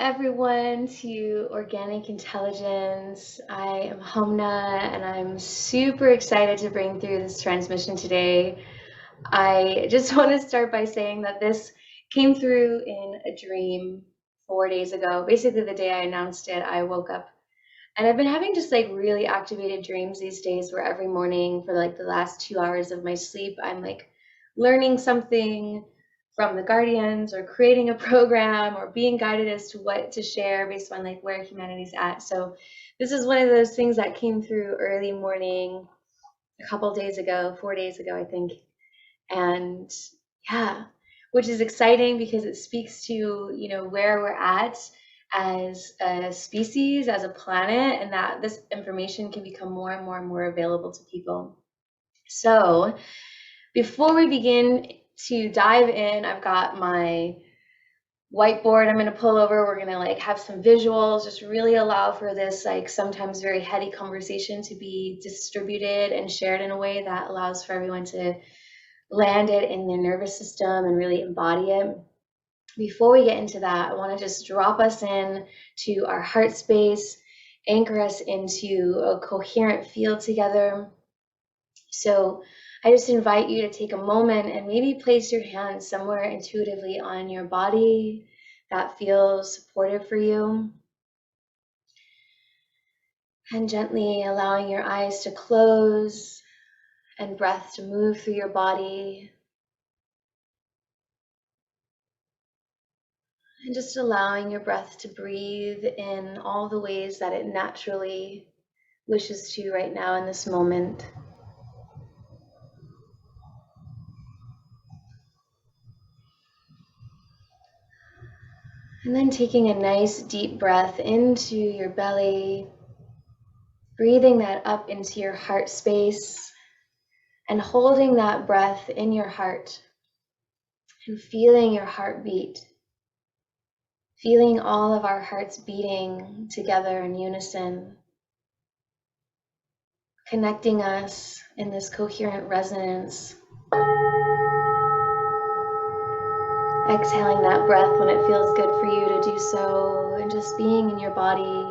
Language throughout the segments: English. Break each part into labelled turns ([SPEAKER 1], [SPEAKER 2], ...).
[SPEAKER 1] everyone to Organic Intelligence. I am Ahaumna and I'm super excited to bring through this transmission today. I just want to start by saying that this came through in a dream 4 days ago. Basically, the day I announced it, I woke up and I've been having just like really activated dreams these days where every morning for like the last 2 hours of my sleep, I'm like learning something from the guardians or creating a program or being guided as to what to share based on like where humanity's at. So this is one of those things that came through early morning a couple days ago, 4 days ago, I think. And yeah, which is exciting because it speaks to, where we're at as a species, as a planet, and that this information can become more and more and more available to people. So before we begin to dive in, I've got my whiteboard I'm going to pull over. We're going to like have some visuals, just really allow for this like sometimes very heady conversation to be distributed and shared in a way that allows for everyone to land it in their nervous system and really embody it. Before we get into that, I want to just drop us in to our heart space, anchor us into a coherent field together. So I just invite you to take a moment and maybe place your hands somewhere intuitively on your body that feels supportive for you. And gently allowing your eyes to close and breath to move through your body. And just allowing your breath to breathe in all the ways that it naturally wishes to right now in this moment. And then taking a nice deep breath into your belly, breathing that up into your heart space and holding that breath in your heart and feeling your heartbeat, feeling all of our hearts beating together in unison, connecting us in this coherent resonance. Exhaling that breath when it feels good for you to do so, and just being in your body,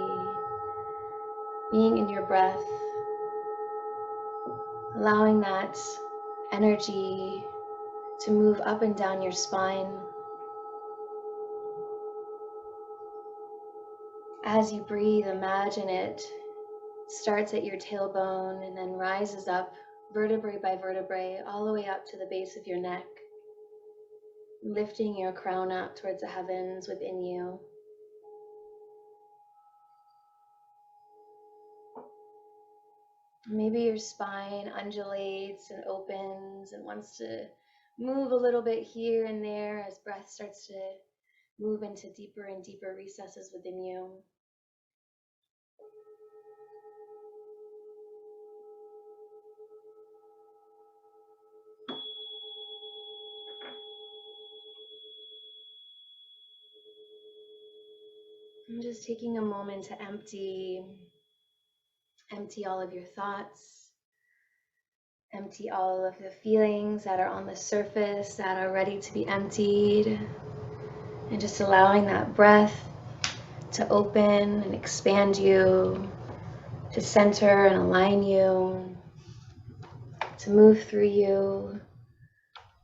[SPEAKER 1] being in your breath, allowing that energy to move up and down your spine. As you breathe, imagine it starts at your tailbone and then rises up vertebrae by vertebrae all the way up to the base of your neck, lifting your crown up towards the heavens within you. Maybe your spine undulates and opens and wants to move a little bit here and there as breath starts to move into deeper and deeper recesses within you. I'm just taking a moment to empty all of your thoughts, empty all of the feelings that are on the surface that are ready to be emptied, and just allowing that breath to open and expand you, to center and align you, to move through you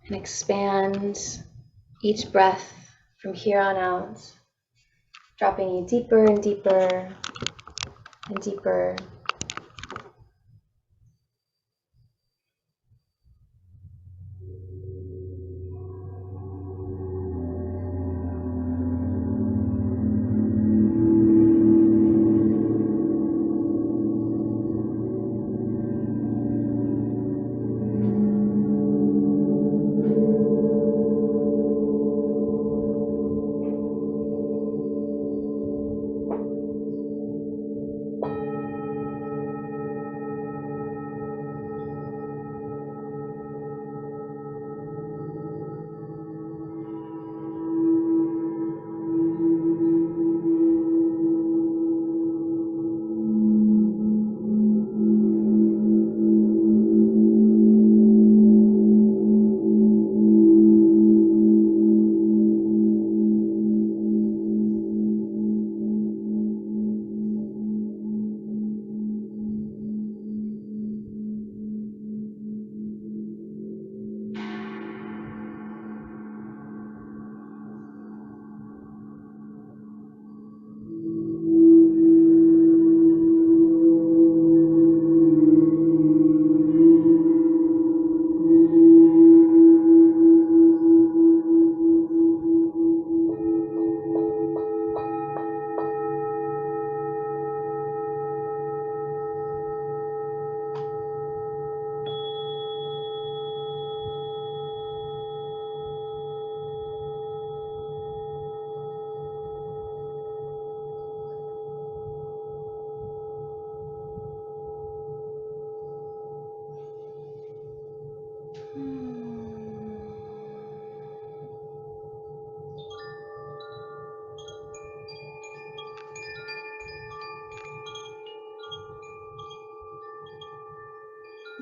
[SPEAKER 1] and expand each breath from here on out, dropping you deeper and deeper and deeper.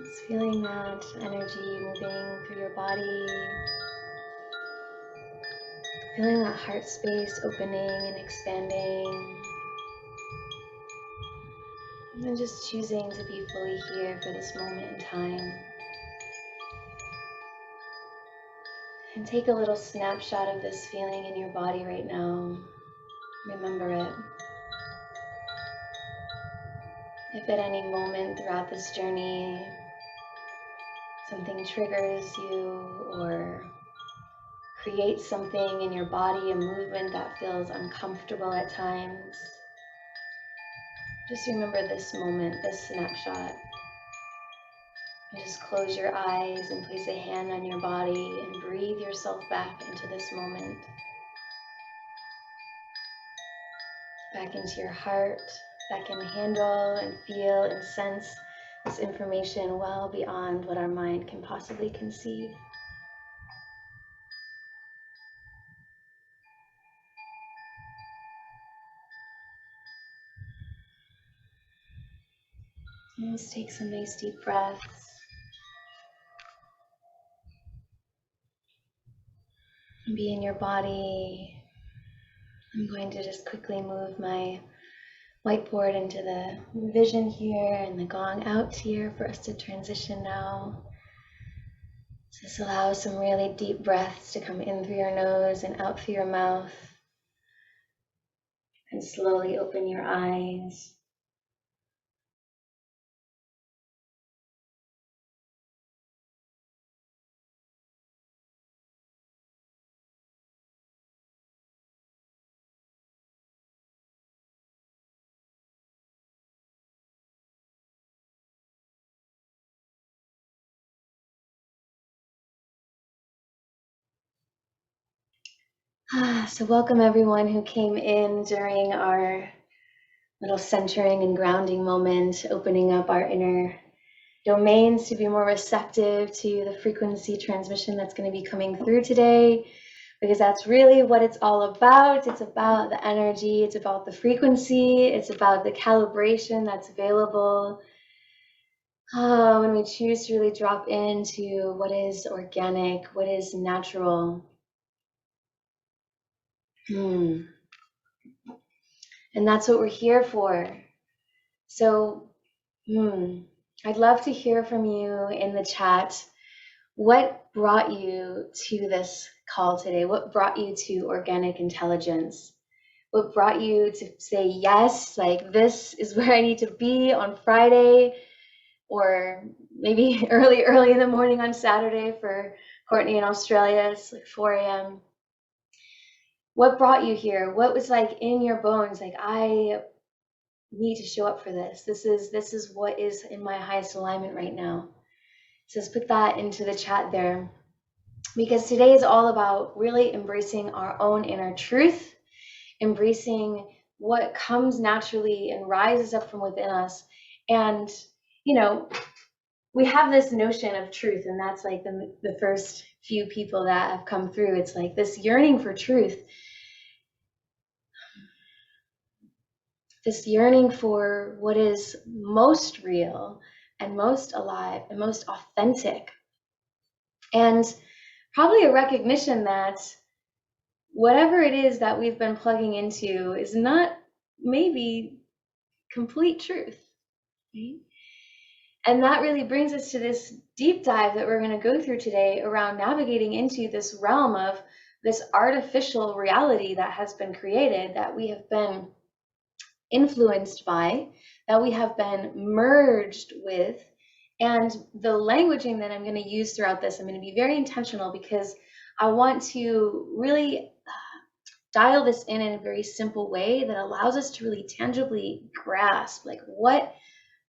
[SPEAKER 1] Just feeling that energy moving through your body, feeling that heart space opening and expanding, and then just choosing to be fully here for this moment in time. And take a little snapshot of this feeling in your body right now. Remember it. If at any moment throughout this journey something triggers you or creates something in your body, a movement that feels uncomfortable at times, just remember this moment, this snapshot. And just close your eyes and place a hand on your body and breathe yourself back into this moment. Back into your heart, that can handle and feel and sense this information well beyond what our mind can possibly conceive. And let's take some nice deep breaths. And be in your body. I'm going to just quickly move my whiteboard into the vision here and the gong out here for us to transition now. So this allows some really deep breaths to come in through your nose and out through your mouth. And slowly open your eyes. So welcome everyone who came in during our little centering and grounding moment, opening up our inner domains to be more receptive to the frequency transmission that's going to be coming through today, because that's really what it's all about. It's about the energy, it's about the frequency, it's about the calibration that's available when we choose to really drop into what is organic, what is natural. And that's what we're here for. So I'd love to hear from you in the chat. What brought you to this call today? What brought you to organic intelligence? What brought you to say, yes, like this is where I need to be on Friday, or maybe early in the morning on Saturday for Courtney in Australia, it's like 4 a.m. What brought you here? What was like in your bones? Like, I need to show up for this. This is what is in my highest alignment right now. So let's put that into the chat there, because today is all about really embracing our own inner truth, embracing what comes naturally and rises up from within us. And, you know, we have this notion of truth, and that's like the first few people that have come through. It's like this yearning for truth, this yearning for what is most real and most alive and most authentic. And probably a recognition that whatever it is that we've been plugging into is not maybe complete truth, right? And that really brings us to this deep dive that we're going to go through today around navigating into this realm of this artificial reality that has been created, that we have been influenced by, that we have been merged with. And the languaging that I'm going to use throughout this, I'm going to be very intentional, because I want to really dial this in a very simple way that allows us to really tangibly grasp, like, what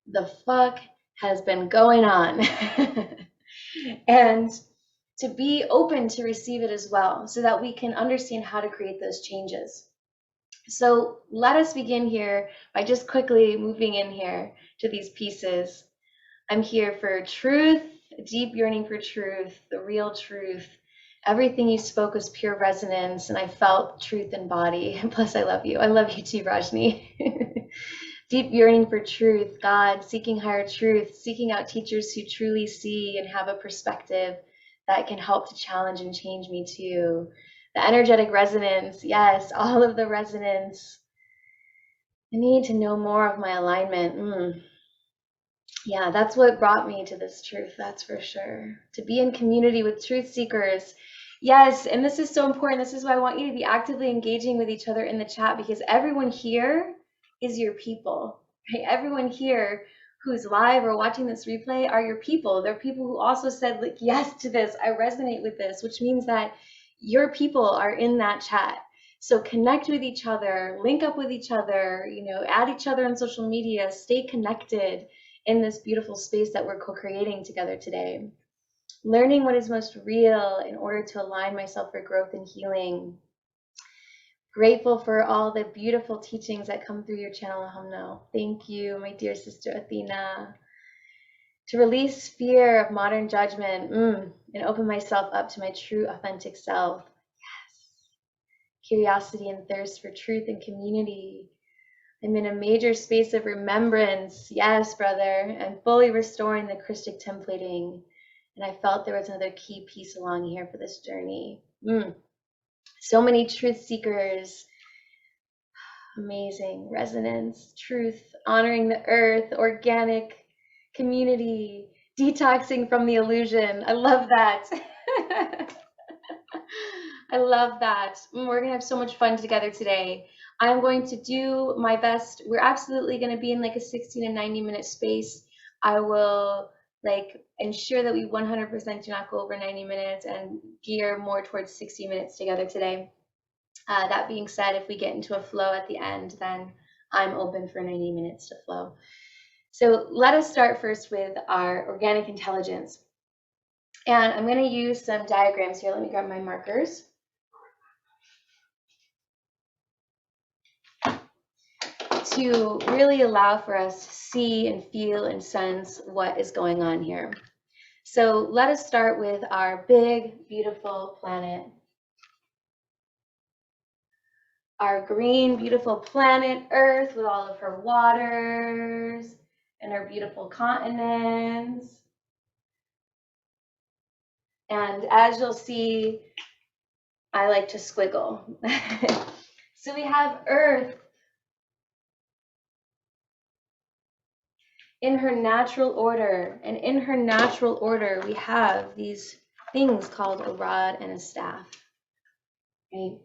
[SPEAKER 1] the fuck has been going on and to be open to receive it as well, so that we can understand how to create those changes. So let us begin here by just quickly moving in here to these pieces. I'm here for truth, a deep yearning for truth, the real truth. Everything you spoke was pure resonance, and I felt truth in body. Plus, I love you. I love you too, Rajni. deep yearning for truth, God, seeking higher truth, seeking out teachers who truly see and have a perspective that can help to challenge and change me too. The energetic resonance, yes, all of the resonance. I need to know more of my alignment. Yeah, that's what brought me to this truth, that's for sure. To be in community with truth seekers. Yes, and this is so important. This is why I want you to be actively engaging with each other in the chat, because everyone here is your people, right? Everyone here who's live or watching this replay are your people. They're people who also said, like, yes to this, I resonate with this, which means that your people are in that chat. So connect with each other, link up with each other, add each other on social media, stay connected in this beautiful space that we're co-creating together today. Learning what is most real in order to align myself for growth and healing. Grateful for all the beautiful teachings that come through your channel, Ahaumna. Thank you, my dear sister Athena. To release fear of modern judgment and open myself up to my true, authentic self. Yes. Curiosity and thirst for truth and community. I'm in a major space of remembrance, yes, brother, and fully restoring the Christic templating. And I felt there was another key piece along here for this journey. So many truth seekers, amazing resonance, truth, honoring the earth, organic community, detoxing from the illusion. I love that. I love that. We're gonna have so much fun together today. I'm going to do my best. We're absolutely going to be in like a 60 to 90 minute space. I will ensure that we 100% do not go over 90 minutes and gear more towards 60 minutes together today. That being said, if we get into a flow at the end, then I'm open for 90 minutes to flow. So let us start first with our organic intelligence. And I'm going to use some diagrams here. Let me grab my markers. To really allow for us to see and feel and sense what is going on here. So let us start with our big, beautiful planet. Our green, beautiful planet Earth with all of her waters and her beautiful continents. And as you'll see, I like to squiggle. So we have Earth in her natural order, and in her natural order we have these things called a rod and a staff, right?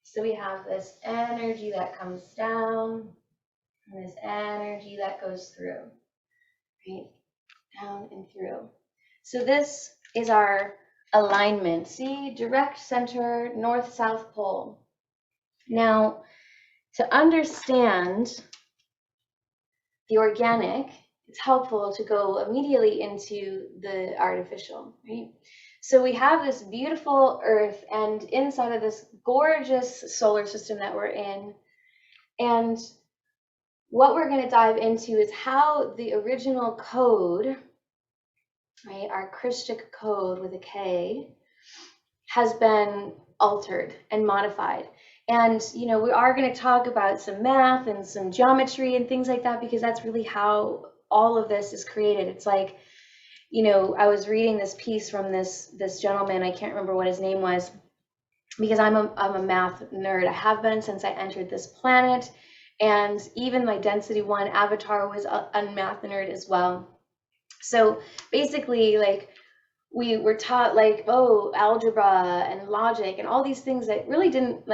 [SPEAKER 1] So we have this energy that comes down and this energy that goes through, right? Down and through. So this is our alignment. See, direct center, north, south pole. Now, to understand the organic, it's helpful to go immediately into the artificial, right? So we have this beautiful Earth, and inside of this gorgeous solar system that we're in, and what we're going to dive into is how the original code, right, our Christic code with a K, has been altered and modified. And, we are going to talk about some math and some geometry and things like that, because that's really how all of this is created. It's like, I was reading this piece from this gentleman, I can't remember what his name was, because I'm a math nerd. I have been since I entered this planet, and even my Density 1 avatar was a math nerd as well. So basically, we were taught algebra and logic and all these things that really didn't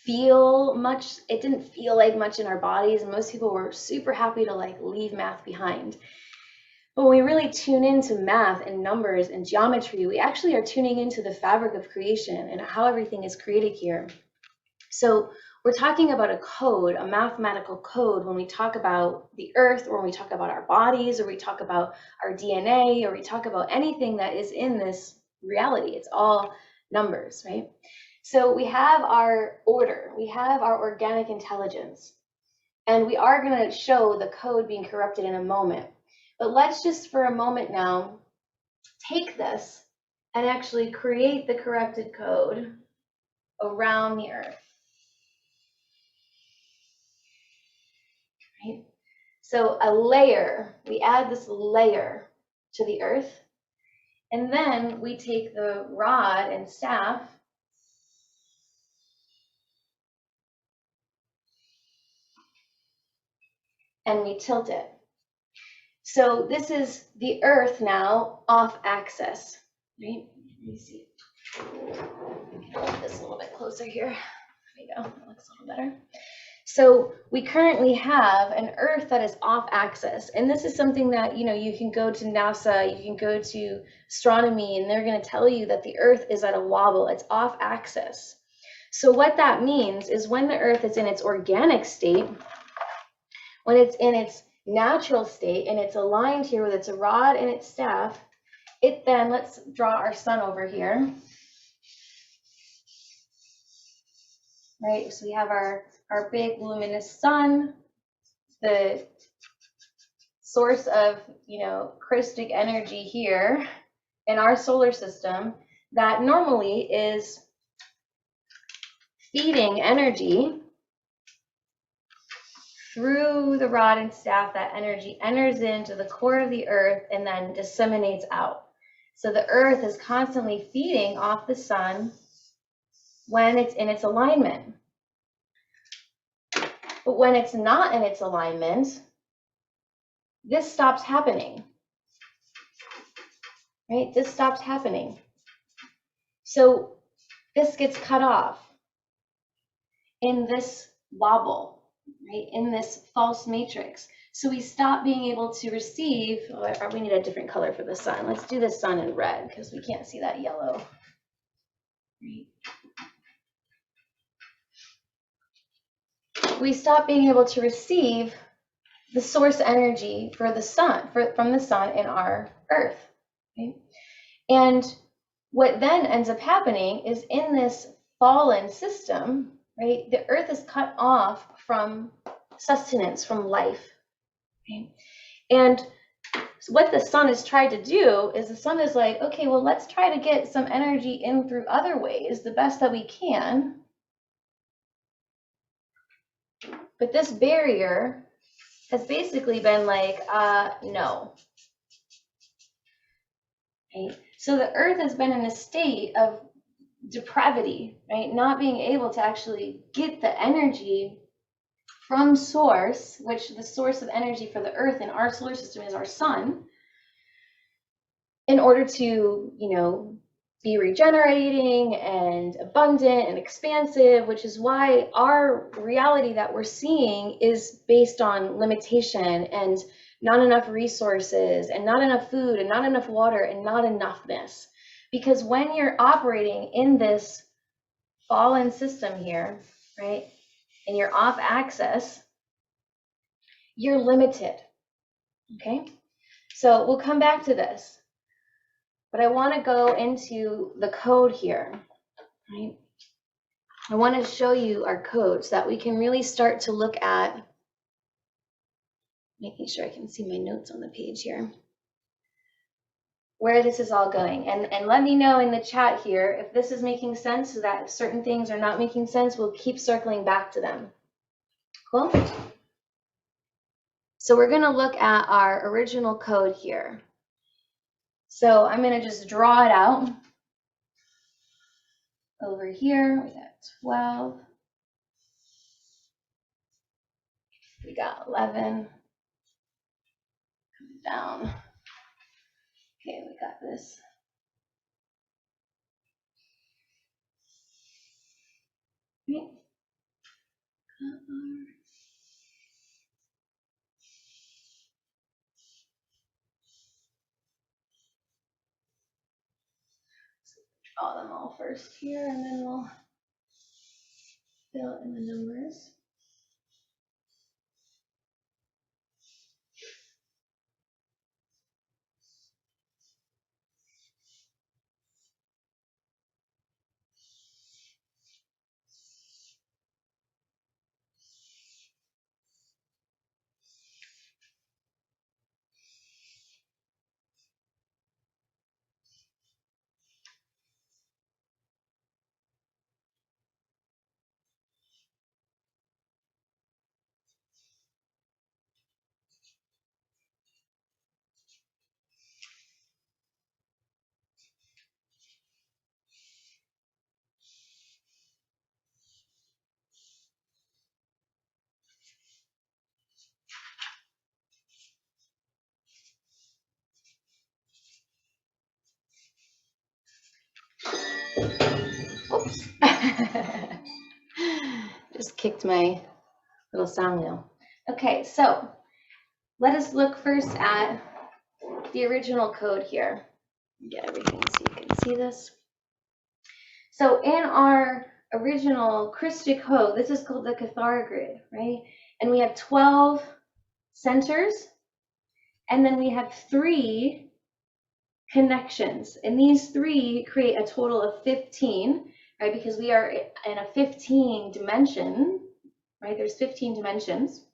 [SPEAKER 1] feel much. It didn't feel like much in our bodies, and most people were super happy to leave math behind. But when we really tune into math and numbers and geometry, we actually are tuning into the fabric of creation and how everything is created here. So we're talking about a code, a mathematical code, when we talk about the earth, or when we talk about our bodies, or we talk about our DNA, or we talk about anything that is in this reality. It's all numbers, right? So we have our order, we have our organic intelligence, and we are going to show the code being corrupted in a moment. But let's just for a moment now take this and actually create the corrupted code around the earth. right? So a layer, we add this layer to the earth, and then we take the rod and staff and we tilt it. So this is the earth now off axis, right? Let me see. I'll move this a little bit closer here. There we go, that looks a little better. So we currently have an earth that is off axis, and this is something that, you can go to NASA, you can go to astronomy, and they're going to tell you that the earth is at a wobble, it's off axis. So what that means is when the earth is in its organic state, when it's in its natural state and it's aligned here with its rod and its staff, it then, let's draw our sun over here. Right, so we have our big luminous sun, the source of, Christic energy here in our solar system that normally is feeding energy through the rod and staff. That energy enters into the core of the earth and then disseminates out. So the earth is constantly feeding off the sun when it's in its alignment. But when it's not in its alignment, this stops happening. Right? This stops happening. So this gets cut off in this wobble, right? In this false matrix. So we stop being able to receive, we need a different color for the sun. Let's do the sun in red because we can't see that yellow. Right? We stop being able to receive the source energy for the sun, from the sun in our earth. Right? And what then ends up happening is in this fallen system, right, the earth is cut off from sustenance, from life. Right? And what the sun has tried to do is the sun is like, okay, well, let's try to get some energy in through other ways, the best that we can. But this barrier has basically been like, no. Right? So the earth has been in a state of depravity, right? Not being able to actually get the energy from source, which the source of energy for the earth in our solar system is our sun, in order to, be regenerating and abundant and expansive, which is why our reality that we're seeing is based on limitation and not enough resources and not enough food and not enough water and not enoughness. Because when you're operating in this fallen system here, right, and you're off axis, you're limited, okay? So we'll come back to this, but I want to go into the code here, right? I want to show you our code so that we can really start to look at, making sure I can see my notes on the page here, where this is all going. And let me know in the chat here if this is making sense, so that if certain things are not making sense, we'll keep circling back to them. Cool? So we're going to look at our original code here. So I'm going to just draw it out. Over here, we got 12. We got 11. Coming down. Okay, we got this. Right. Draw them all first here, and then we'll fill in the numbers. Oops. Just kicked my little sound wheel. Okay, so let us look first at the original code here. Get everything so you can see this. So in our original Christic code, this is called the Cathara grid, right? And we have 12 centers, and then we have 3 connections. And these 3 create a total of 15, right? Because we are in a 15 dimension, right? There's 15 dimensions.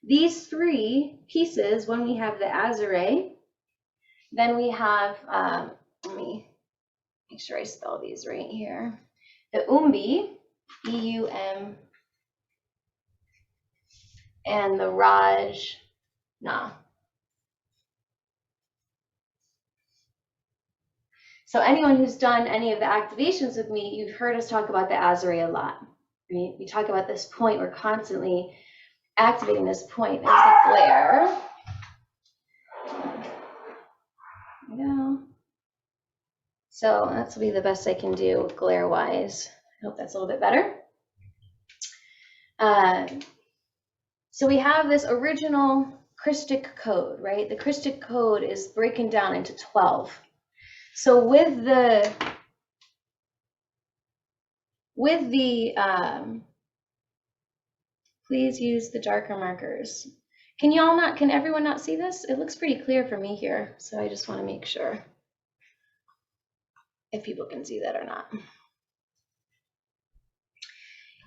[SPEAKER 1] These 3 pieces, when we have the Azure, then we have, let me make sure I spell these right here. The Umbi, E-U-M, and the Rajna. So anyone who's done any of the activations with me, you've heard us talk about the Azure a lot. Right? We talk about this point. We're constantly activating this point. There's the glare. There we go. So that's will be the best I can do glare-wise. I hope that's a little bit better. So we have this original Christic code, right? The Christic code is breaking down into 12. So with the please use the darker markers. Can everyone not see this? It looks pretty clear for me here. So I just want to make sure if people can see that or not.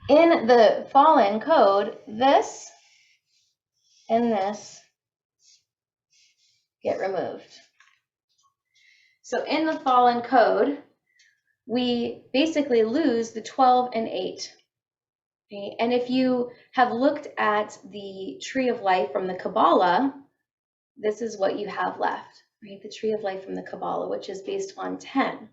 [SPEAKER 1] In the fallen code, this and this get removed. So in the fallen code, we basically lose the 12 and 8. Okay? And if you have looked at the tree of life from the Kabbalah, this is what you have left, right? The tree of life from the Kabbalah, which is based on 10.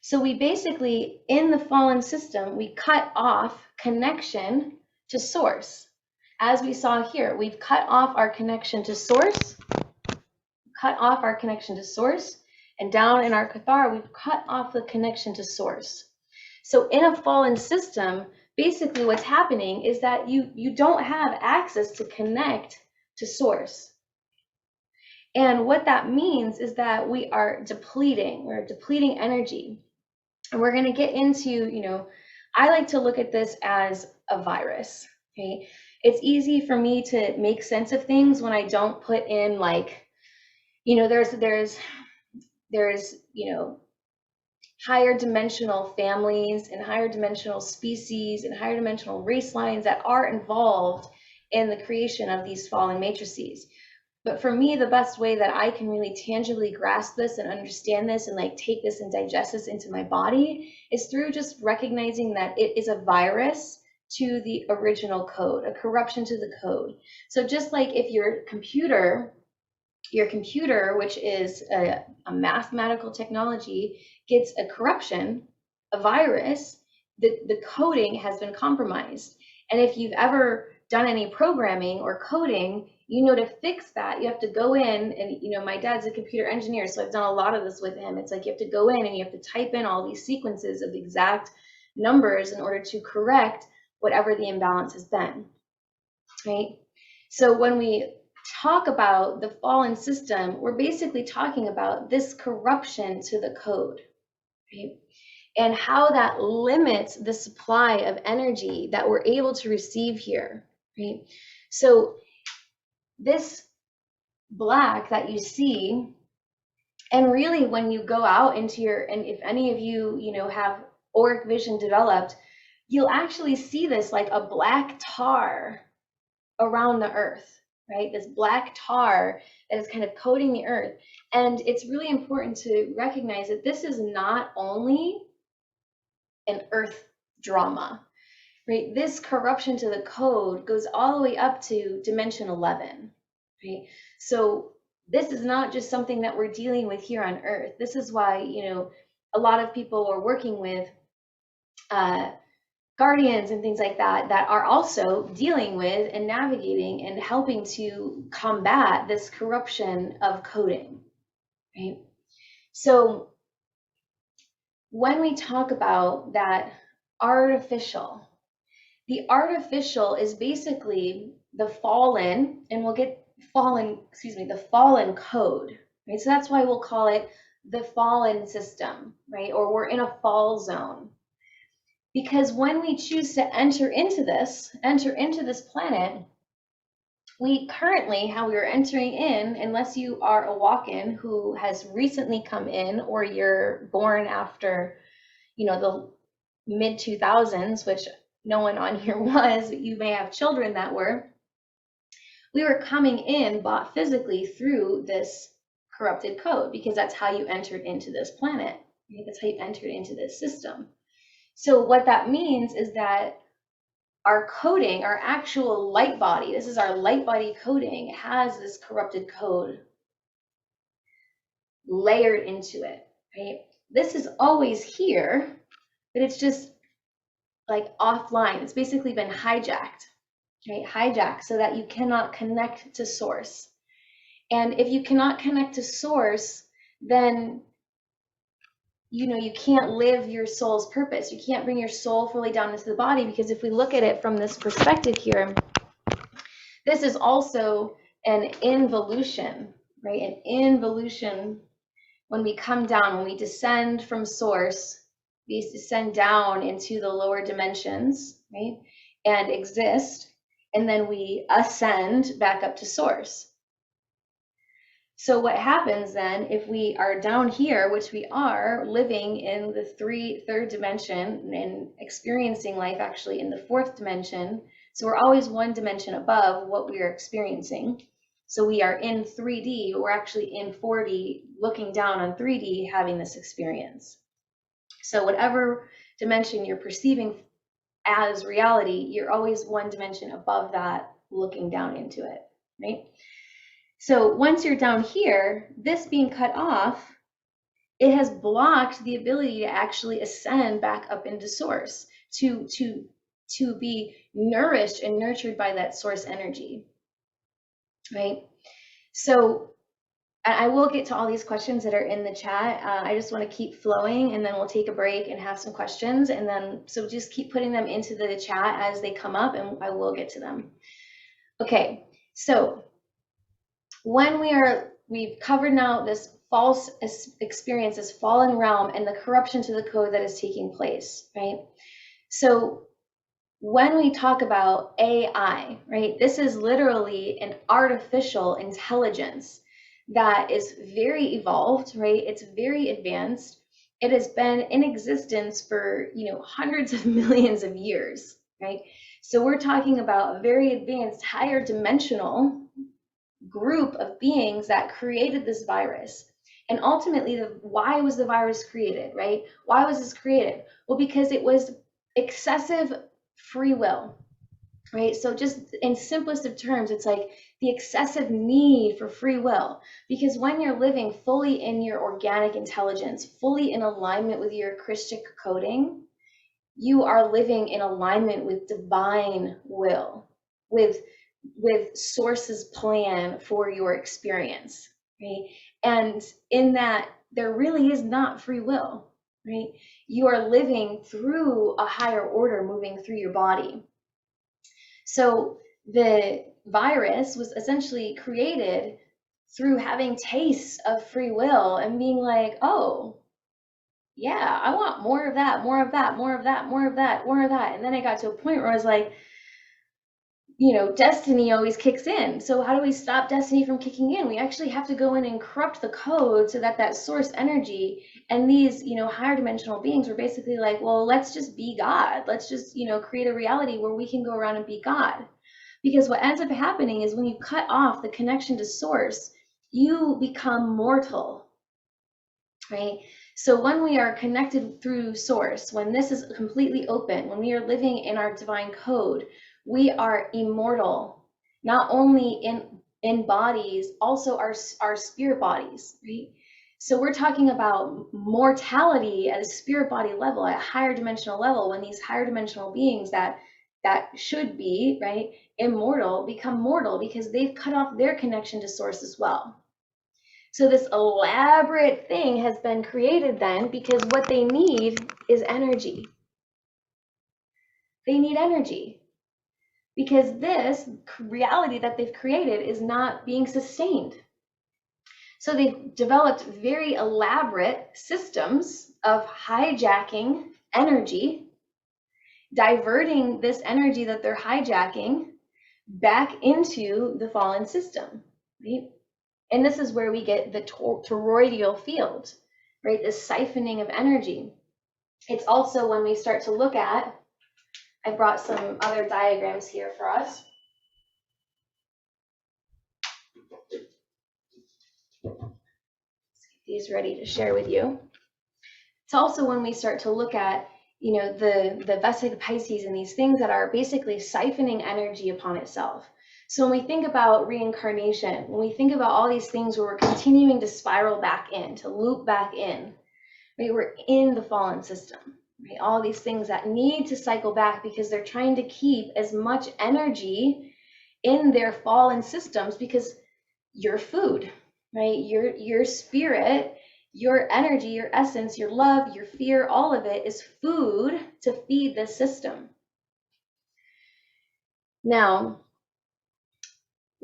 [SPEAKER 1] So we basically, in the fallen system, we cut off connection to source. As we saw here, we've cut off our connection to source, and down in our Cathara, we've cut off the connection to source. So in a fallen system, basically what's happening is that you don't have access to connect to source. And what that means is that we're depleting energy. And we're going to get into, I like to look at this as a virus, okay? It's easy for me to make sense of things when I don't put in there's higher dimensional families and higher dimensional species and higher dimensional race lines that are involved in the creation of these fallen matrices. But for me, the best way that I can really tangibly grasp this and understand this and take this and digest this into my body is through just recognizing that it is a virus to the original code, a corruption to the code. So just like if your computer, which is a mathematical technology, gets a corruption, a virus, the coding has been compromised. And if you've ever done any programming or coding, to fix that, you have to go in and, my dad's a computer engineer, so I've done a lot of this with him. It's like you have to go in and you have to type in all these sequences of exact numbers in order to correct whatever the imbalance has been, right? So when we talk about the fallen system, we're basically talking about this corruption to the code, right? And how that limits the supply of energy that we're able to receive here, right? So this black that you see, and really when you go out into and if any of you, have auric vision developed, you'll actually see this like a black tar around the earth, right? This black tar that is kind of coating the earth. And it's really important to recognize that this is not only an earth drama, right? This corruption to the code goes all the way up to dimension 11, right? So this is not just something that we're dealing with here on earth. This is why, a lot of people are working with guardians and things like that are also dealing with and navigating and helping to combat this corruption of coding, right? So when we talk about that artificial, the artificial is basically the fallen, and we'll get the fallen code, right? So that's why we'll call it the fallen system, right? Or we're in a fall zone. Because when we choose to enter into this planet, we currently, how we are entering in, unless you are a walk-in who has recently come in, or you're born after, the mid 2000s, which no one on here was, but you may have children that were, we were coming in bought physically through this corrupted code, because that's how you entered into this planet. Right? That's how you entered into this system. So what that means is that our coding, our actual light body, this is our light body coding, has this corrupted code layered into it, right? This is always here, but it's just like offline. It's basically been hijacked, right? Hijacked so that you cannot connect to source. And if you cannot connect to source, then you can't live your soul's purpose. You can't bring your soul fully down into the body, because if we look at it from this perspective here, this is also an involution, right? An involution. When we come down, when we descend from source, we descend down into the lower dimensions, right? And exist, and then we ascend back up to source. So what happens then, if we are down here, which we are living in the third dimension and experiencing life actually in the fourth dimension, so we're always one dimension above what we are experiencing. So we are in 3D, we're actually in 4D, looking down on 3D, having this experience. So whatever dimension you're perceiving as reality, you're always one dimension above that, looking down into it, right? So once you're down here, this being cut off, it has blocked the ability to actually ascend back up into source, to be nourished and nurtured by that source energy, right? So I will get to all these questions that are in the chat. I just want to keep flowing, and then we'll take a break and have some questions. And then, so just keep putting them into the chat as they come up, and I will get to them. Okay, so when we've covered now this false experience, this fallen realm, and the corruption to the code that is taking place, right? So when we talk about AI, right, this is literally an artificial intelligence that is very evolved, right? It's very advanced. It has been in existence for, hundreds of millions of years, right? So we're talking about a very advanced, higher dimensional group of beings that created this virus. And ultimately, why was the virus created, right? Why was this created? Well, because it was excessive free will, right? So just in simplest of terms, it's like the excessive need for free will. Because when you're living fully in your organic intelligence, fully in alignment with your Christic coding, you are living in alignment with divine will, with source's plan for your experience, right? And in that, there really is not free will, right? You are living through a higher order moving through your body. So the virus was essentially created through having tastes of free will and being like, oh, yeah, I want more of that, more of that, more of that, more of that, more of that. And then I got to a point where I was like, destiny always kicks in. So how do we stop destiny from kicking in? We actually have to go in and corrupt the code so that source energy and these, higher dimensional beings were basically like, well, let's just be God. Let's just, create a reality where we can go around and be God. Because what ends up happening is when you cut off the connection to source, you become mortal, right? So when we are connected through source, when this is completely open, when we are living in our divine code, we are immortal, not only in bodies, also our spirit bodies, right? So we're talking about mortality at a spirit body level, at a higher dimensional level, when these higher dimensional beings that should be, right, immortal, become mortal because they've cut off their connection to source as well. So this elaborate thing has been created then because what they need is energy. They need energy because this reality that they've created is not being sustained. So they've developed very elaborate systems of hijacking energy, diverting this energy that they're hijacking back into the fallen system, right? And this is where we get the toroidal field, right? This siphoning of energy. It's also when we start to look at, I brought some other diagrams here for us. Let's get these ready to share with you. It's also when we start to look at, you know, the Vesica Pisces and these things that are basically siphoning energy upon itself. So when we think about reincarnation, when we think about all these things where we're continuing to spiral back in, to loop back in, right? We're in the fallen system, right? All these things that need to cycle back because they're trying to keep as much energy in their fallen systems because your food, right? Your spirit, your energy, your essence, your love, your fear, all of it is food to feed this system. Now,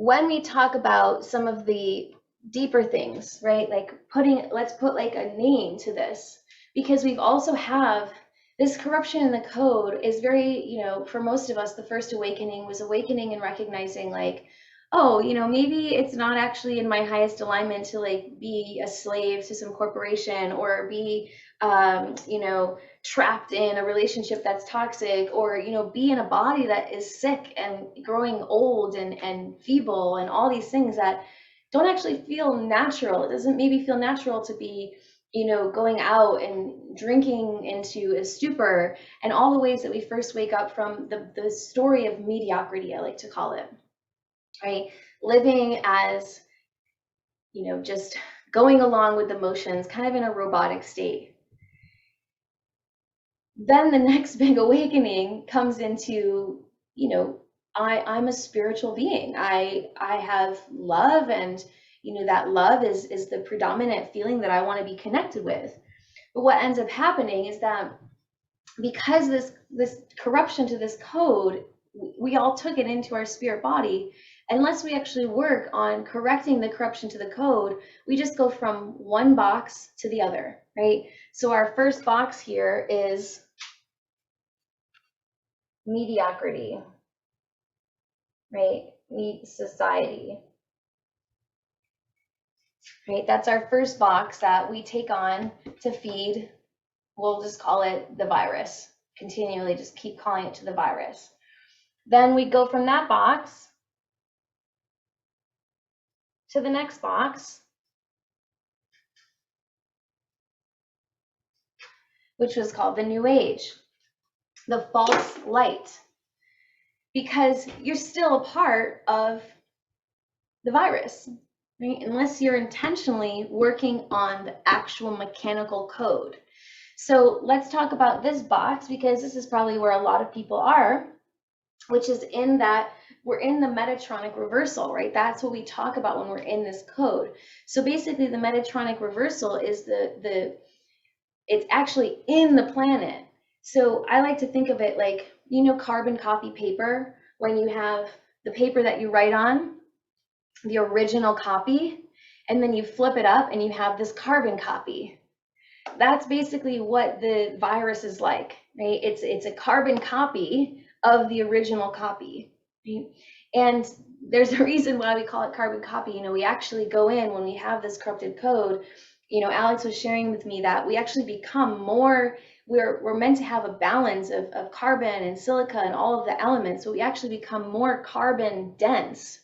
[SPEAKER 1] when we talk about some of the deeper things, right? Like let's put like a name to this, because we also have this corruption in the code is very, you know, for most of us, the first awakening was awakening and recognizing like, oh, you know, maybe it's not actually in my highest alignment to like be a slave to some corporation or be, you know, trapped in a relationship that's toxic, or, you know, be in a body that is sick and growing old and feeble and all these things that don't actually feel natural. It doesn't maybe feel natural to be, you know, going out and drinking into a stupor and all the ways that we first wake up from the story of mediocrity, I like to call it. Right? Living as, you know, just going along with the motions, kind of in a robotic state. Then the next big awakening comes into, you know, I'm a spiritual being. I have love, and, you know, that love is the predominant feeling that I want to be connected with. But what ends up happening is that because this corruption to this code, we all took it into our spirit body. Unless we actually work on correcting the corruption to the code, we just go from one box to the other, right? So our first box here is mediocrity, right? Society, right? That's our first box that we take on to feed. We'll just call it the virus. Continually just keep calling it to the virus. Then we go from that box to the next box, which was called the New Age, the false light, because you're still a part of the virus, right? Unless you're intentionally working on the actual mechanical code. So let's talk about this box, because this is probably where a lot of people are, which is in that we're in the Metatronic Reversal, right? That's what we talk about when we're in this code. So basically the Metatronic Reversal is it's actually in the planet. So I like to think of it like, you know, carbon copy paper, when you have the paper that you write on, the original copy, and then you flip it up and you have this carbon copy. That's basically what the virus is like, right? It's a carbon copy of the original copy, right? And there's a reason why we call it carbon copy. You know, we actually go in when we have this corrupted code. You know, Alex was sharing with me that we actually become more, we're meant to have a balance of carbon and silica and all of the elements, so we actually become more carbon dense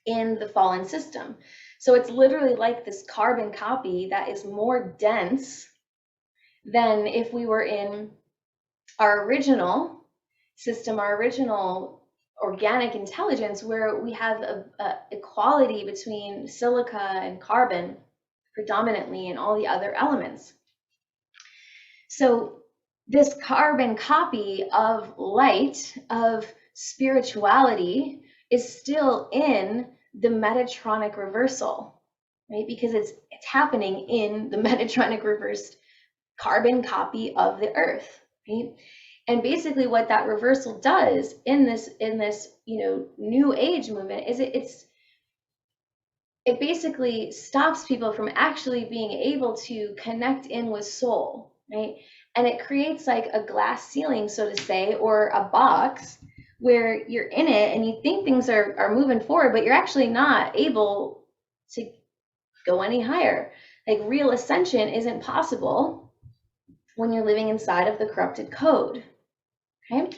[SPEAKER 1] in the fallen system. So it's literally like this carbon copy that is more dense than if we were in our original system, our original organic intelligence, where we have a equality between silica and carbon predominantly and all the other elements. So this carbon copy of light, of spirituality, is still in the Metatronic Reversal, right? Because it's happening in the Metatronic reversed carbon copy of the Earth, right? And basically what that reversal does in this new age movement is it basically stops people from actually being able to connect in with soul, right? And it creates like a glass ceiling, so to say, or a box where you're in it and you think things are moving forward, but you're actually not able to go any higher. Like real ascension isn't possible when you're living inside of the corrupted code, okay?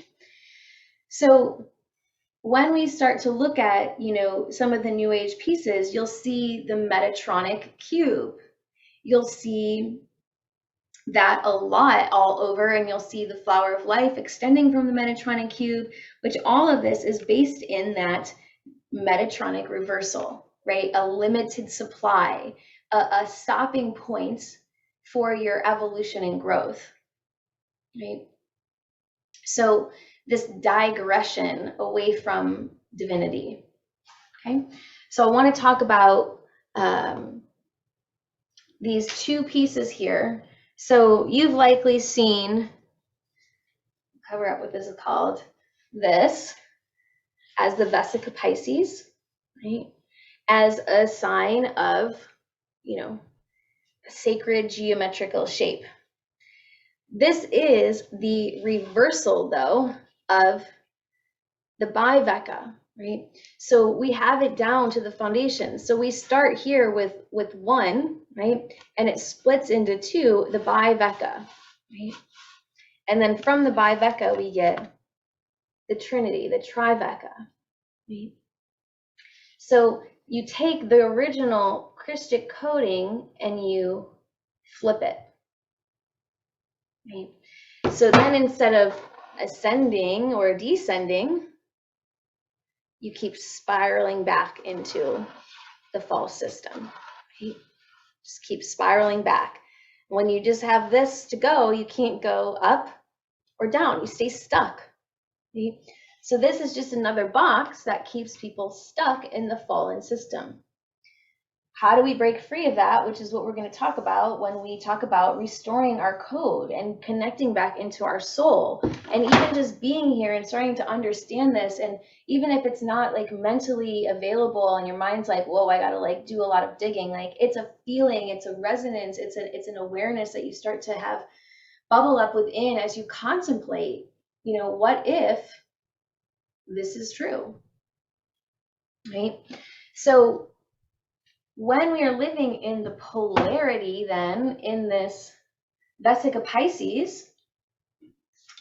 [SPEAKER 1] So when we start to look at, some of the new age pieces, you'll see the Metatronic cube. You'll see that a lot all over, and you'll see the flower of life extending from the Metatronic cube, which all of this is based in that Metatronic reversal, right? A limited supply, a stopping point for your evolution and growth, right? So this digression away from divinity, okay? So I want to talk about these two pieces here. So you've likely seen, cover up what this is called, this as the Vesica Pisces, right? As a sign of, a sacred geometrical shape. This is the reversal, though, of the Vesica, right? So we have it down to the foundation. So we start here with one, right? And it splits into two, the Vesica, right? And then from the Vesica, we get the Trinity, the Triveca, right? So you take the original Christic coding and you flip it, right? So then instead of ascending or descending, you keep spiraling back into the false system, right? Just keep spiraling back. When you just have this to go, you can't go up or down. You stay stuck, right? So this is just another box that keeps people stuck in the fallen system. How do we break free of that, which is what we're going to talk about when we talk about restoring our code and connecting back into our soul, and even just being here and starting to understand this. And even if it's not like mentally available and your mind's like, whoa, I got to like do a lot of digging, like it's a feeling, it's a resonance, it's an awareness that you start to have bubble up within as you contemplate, what if this is true, right? So when we are living in the polarity, then in this Vesica Pisces,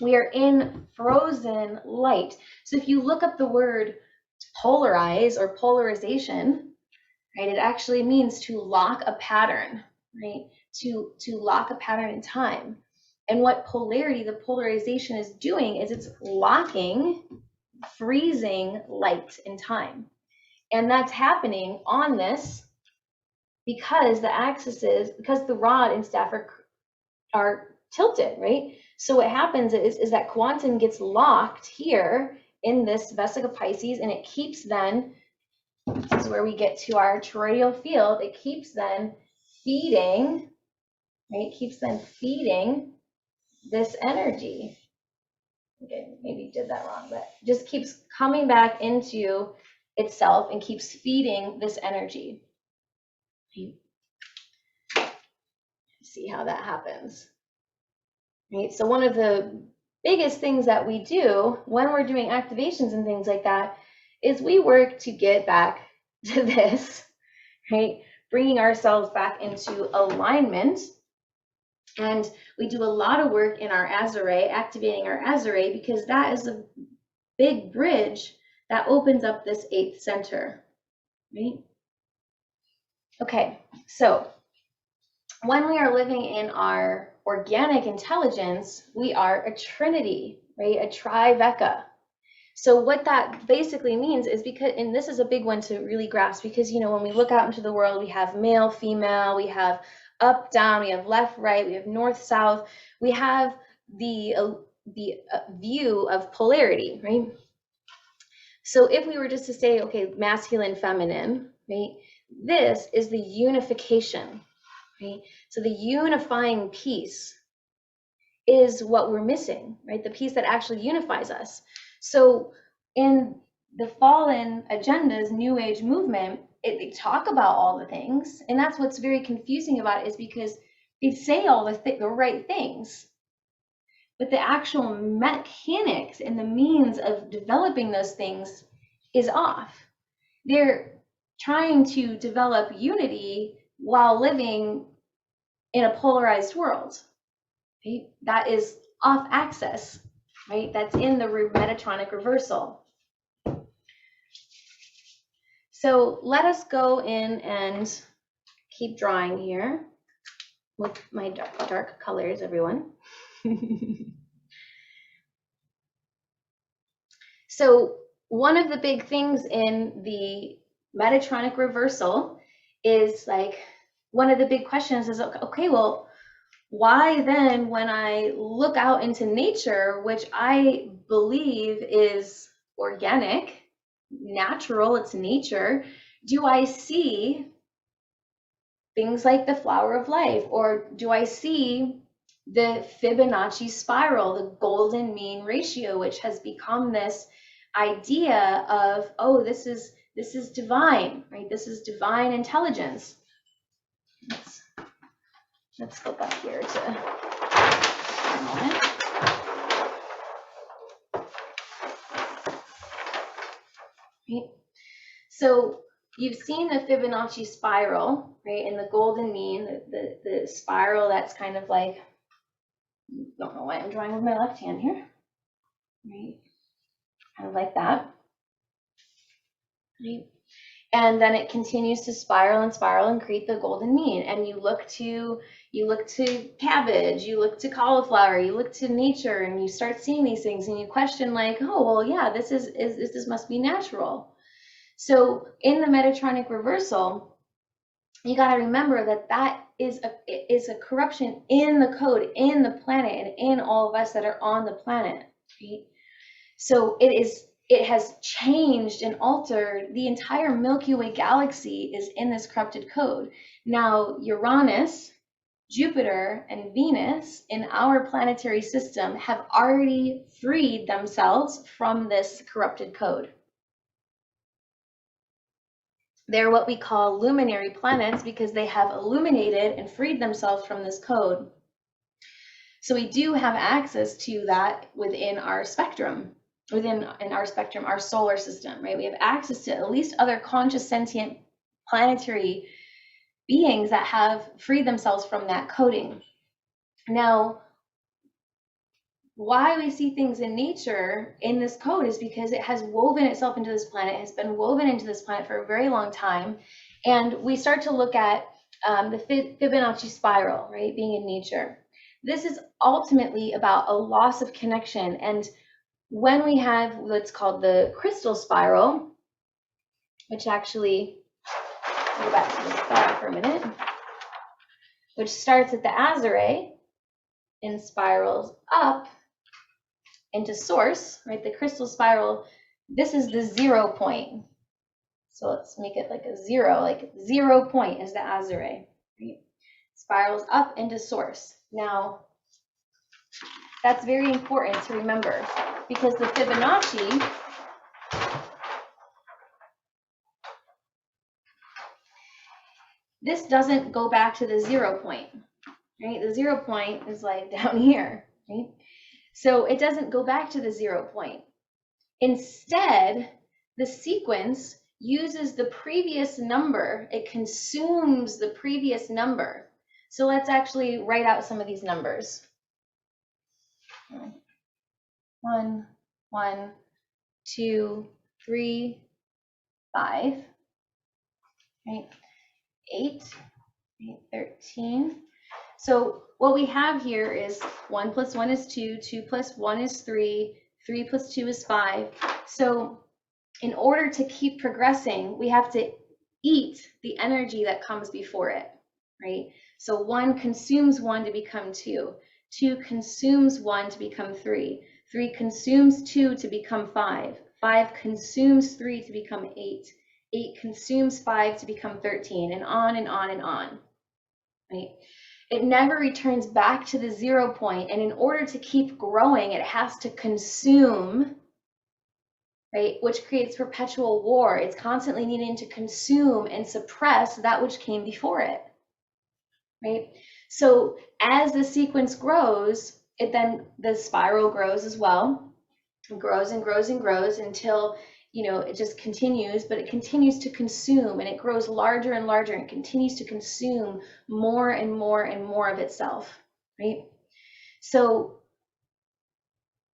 [SPEAKER 1] we are in frozen light. So if you look up the word polarize or polarization, right, it actually means to lock a pattern, right? To lock a pattern in time. And what polarity, the polarization is doing is it's locking, freezing light in time. And that's happening on this because the axes, because the rod and staff are tilted, right? So what happens is that quantum gets locked here in this Vesica Pisces, and it keeps then, this is where we get to our toroidal field, it keeps then feeding, right? It keeps then feeding this energy. Okay, maybe did that wrong, but just keeps coming back into itself and keeps feeding this energy. See how that happens, right? So one of the biggest things that we do when we're doing activations and things like that is we work to get back to this, right? Bringing ourselves back into alignment. And we do a lot of work in our Azure, activating our Azure, because that is a big bridge that opens up this 8th center, right? Okay, so when we are living in our organic intelligence, we are a trinity, right? A triveca. So what that basically means is because, and this is a big one to really grasp, because, when we look out into the world, we have male, female, we have up, down, we have left, right, we have north, south, we have the view of polarity, right? So if we were just to say, okay, masculine, feminine, right? This is the unification, right? So the unifying piece is what we're missing, right? The piece that actually unifies us. So in the fallen agendas, New Age movement, they talk about all the things, and that's what's very confusing about it, is because they say all the right things, but the actual mechanics and the means of developing those things is off. They're trying to develop unity while living in a polarized world. Right? That is off axis, right? That's in the Metatronic Reversal. So let us go in and keep drawing here with my dark colors, everyone. So one of the big things in the Metatronic Reversal is, like, one of the big questions is, okay, well, why then, when I look out into nature, which I believe is organic, natural, it's nature, do I see things like the flower of life? Or do I see the Fibonacci spiral, the golden mean ratio, which has become this idea of, oh, this is divine, right? This is divine intelligence. Let's flip up here to a moment. Right. So you've seen the Fibonacci spiral, right? And the golden mean, the spiral that's kind of like, don't know why I'm drawing with my left hand here, right? Kind of like that, right? And then it continues to spiral and create the golden mean. And you look to cabbage, you look to cauliflower, you look to nature, and you start seeing these things, and you question, like, oh, well, yeah, this must be natural. So in the Metatronic Reversal, you got to remember that is a corruption in the code, in the planet, and in all of us that are on the planet, right? So it has changed and altered. The entire Milky Way galaxy is in this corrupted code. Now, Uranus, Jupiter, and Venus in our planetary system have already freed themselves from this corrupted code. They're what we call luminary planets because they have illuminated and freed themselves from this code. So we do have access to that within our spectrum, our solar system, right? We have access to at least other conscious sentient planetary beings that have freed themselves from that coding. Now, why we see things in nature in this code is because it has woven itself into this planet, has been woven into this planet for a very long time. And we start to look at the Fibonacci spiral, right, being in nature. This is ultimately about a loss of connection. And when we have what's called the crystal spiral, which actually, go back to the thought for a minute, which starts at the Azure and spirals up into source, right? The crystal spiral, this is the 0 point. So let's make it like a 0, like 0 point is the Azure, right? Spirals up into source. Now, that's very important to remember because the Fibonacci this doesn't go back to the 0 point, right? The 0 point is like down here, right? So it doesn't go back to the 0 point. Instead, the sequence uses the previous number. It consumes the previous number. So let's actually write out some of these numbers. 1, 1, 2, 3, 5, right? 8, 13. So what we have here is 1 plus 1 is 2, 2 plus 1 is 3, 3 plus 2 is 5. So in order to keep progressing, we have to eat the energy that comes before it, right? So 1 consumes 1 to become 2, 2 consumes 1 to become 3, 3 consumes 2 to become 5, 5 consumes 3 to become 8, 8 consumes 5 to become 13, and on and on and on, right? It never returns back to the 0 point, and in order to keep growing, it has to consume, right? Which creates perpetual war. It's constantly needing to consume and suppress that which came before it, right? So as the sequence grows, the spiral grows as well. It grows and grows and grows until, it just continues, but it continues to consume, and it grows larger and larger and continues to consume more and more and more of itself, right? So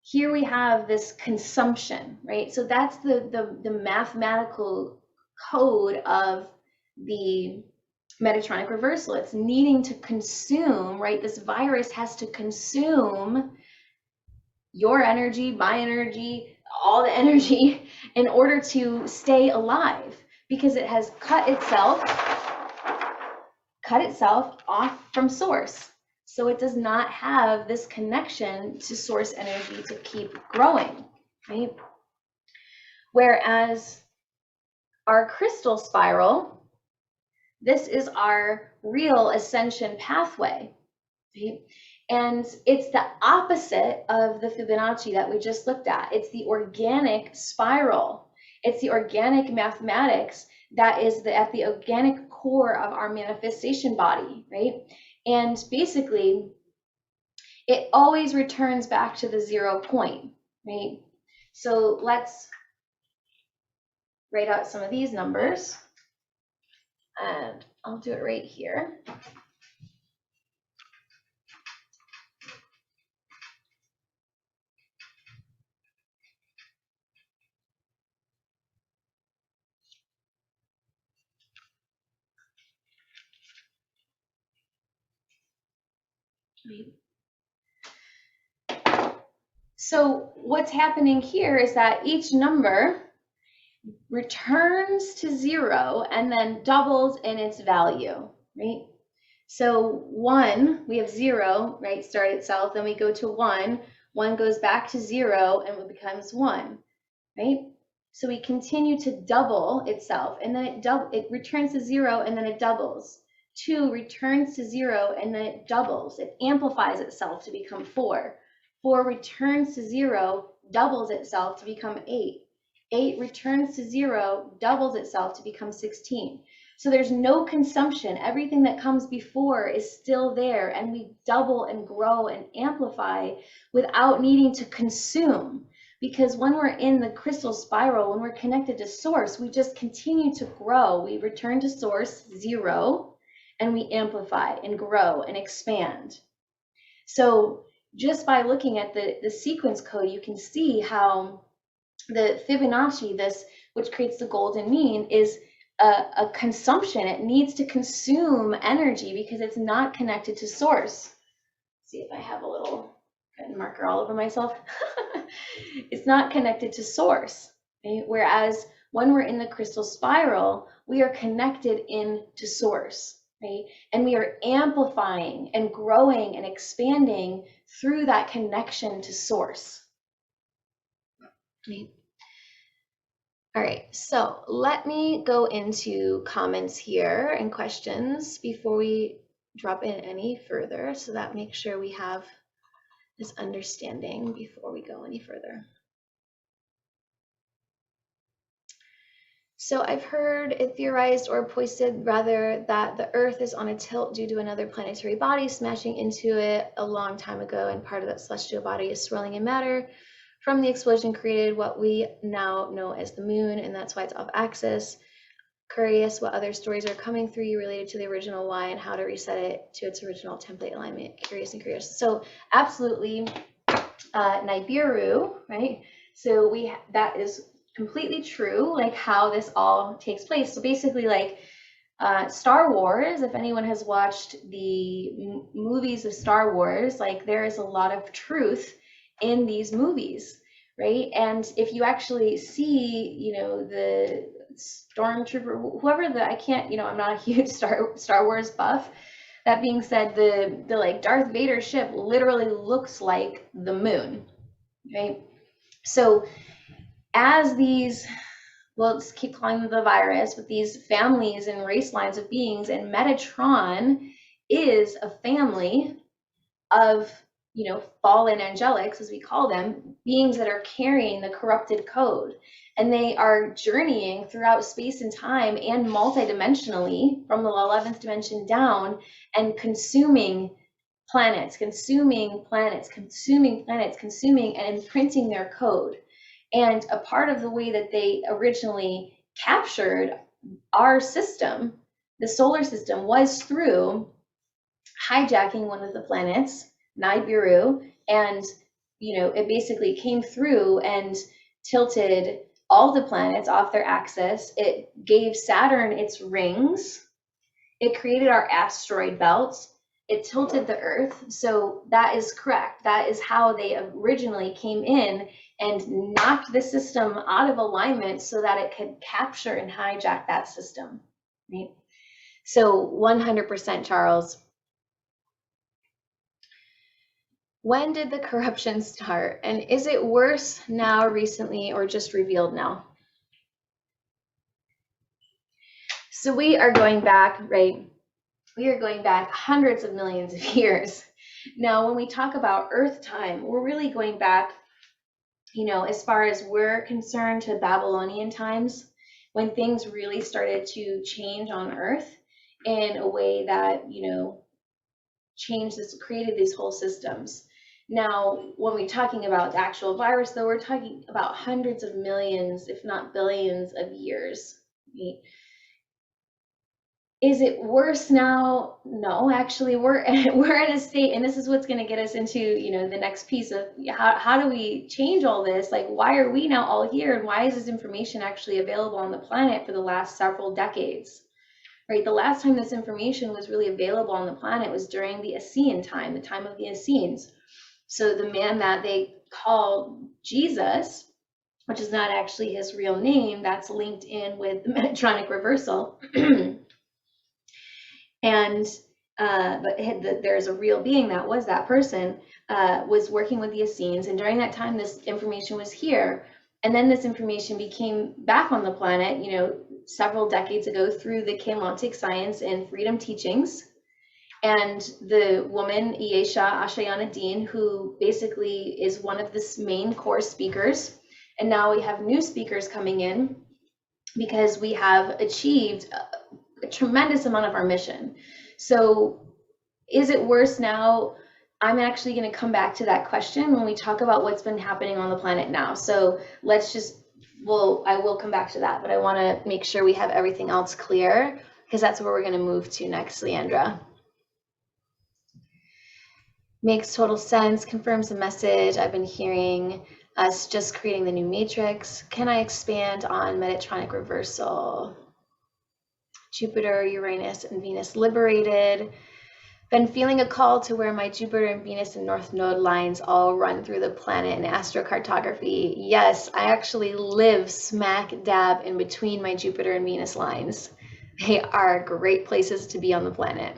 [SPEAKER 1] here we have this consumption, right? So that's the mathematical code of the Metatronic reversal. It's needing to consume, right? This virus has to consume your energy, my energy, all the energy in order to stay alive, because it has cut itself off from source. So it does not have this connection to source energy to keep growing, right? Whereas our crystal spiral, this is our real ascension pathway, right? And it's the opposite of the Fibonacci that we just looked at. It's the organic spiral. It's the organic mathematics that is at the organic core of our manifestation body, right? And basically, it always returns back to the 0 point, right? So let's write out some of these numbers. And I'll do it right here. So what's happening here is that each number returns to 0 and then doubles in its value, right? So 1, we have 0, right, start itself, then we go to 1, 1 goes back to 0 and it becomes 1, right? So we continue to double itself, and then it returns to 0 and then it doubles. 2 returns to 0 and then it doubles. It amplifies itself to become 4. 4 returns to 0, doubles itself to become 8. 8 returns to 0, doubles itself to become 16. So there's no consumption. Everything that comes before is still there, and we double and grow and amplify without needing to consume. Because when we're in the crystal spiral, when we're connected to source, we just continue to grow. We return to source, 0, and we amplify and grow and expand. So just by looking at the sequence code, you can see how the Fibonacci, this which creates the golden mean, is a consumption. It needs to consume energy because it's not connected to source. Let's see if I have a little marker all over myself. It's not connected to source, right? Whereas when we're in the crystal spiral, we are connected into source, right? And we are amplifying and growing and expanding through that connection to source, right? All right, so let me go into comments here and questions before we drop in any further, so that makes sure we have this understanding before we go any further. So I've heard it theorized or posted rather that the Earth is on a tilt due to another planetary body smashing into it a long time ago, and part of that celestial body is swirling in matter from the explosion created what we now know as the moon, and that's why it's off axis. Curious what other stories are coming through you related to the original why and how to reset it to its original template alignment. Curious and curious. So absolutely, Nibiru, right? So that is completely true, like how this all takes place. So basically, like Star Wars, if anyone has watched the movies of Star Wars, like there is a lot of truth in these movies, right? And if you actually see, the stormtrooper, whoever I'm not a huge Star Wars buff. That being said, the like Darth Vader ship literally looks like the moon, right? So as these we'll just keep calling them the virus, with these families and race lines of beings, and Metatron is a family of, fallen angelics, as we call them, beings that are carrying the corrupted code. And they are journeying throughout space and time and multidimensionally from the 11th dimension down, and consuming planets, consuming and imprinting their code. And a part of the way that they originally captured our system, the solar system, was through hijacking one of the planets, Nibiru, and it basically came through and tilted all the planets off their axis. It gave Saturn its rings. It created our asteroid belt. It tilted the Earth. So that is correct. That is how they originally came in and knocked the system out of alignment so that it could capture and hijack that system, right? So 100%, Charles. When did the corruption start? And is it worse now, recently, or just revealed now? So we are going back, right? We are going back hundreds of millions of years. Now, when we talk about Earth time, we're really going back, as far as we're concerned, to Babylonian times, when things really started to change on Earth in a way that, created these whole systems. Now, when we're talking about the actual virus, though, we're talking about hundreds of millions, if not billions of years. Right? Is it worse now? No, actually, we're in a state, and this is what's going to get us into, the next piece of how do we change all this? Like, why are we now all here, and why is this information actually available on the planet for the last several decades? Right, the last time this information was really available on the planet was during the Essene time, the time of the Essenes. So the man that they call Jesus, which is not actually his real name, that's linked in with the Metatronic Reversal. And but there's a real being that was that person, was working with the Essenes, and during that time this information was here, and then this information became back on the planet, several decades ago through the Keylontic Science and Freedom Teachings. And the woman, Iesha Ashayana Dean, who basically is one of the main core speakers. And now we have new speakers coming in because we have achieved a tremendous amount of our mission. So is it worse now? I'm actually going to come back to that question when we talk about what's been happening on the planet now. So let's I will come back to that, but I want to make sure we have everything else clear, because that's where we're going to move to next, Leandra. Makes total sense, confirms the message I've been hearing, us just creating the new matrix. Can I expand on Metatronic Reversal? Jupiter, Uranus, and Venus liberated. Been feeling a call to where my Jupiter and Venus and North Node lines all run through the planet in astrocartography. Yes, I actually live smack dab in between my Jupiter and Venus lines. They are great places to be on the planet.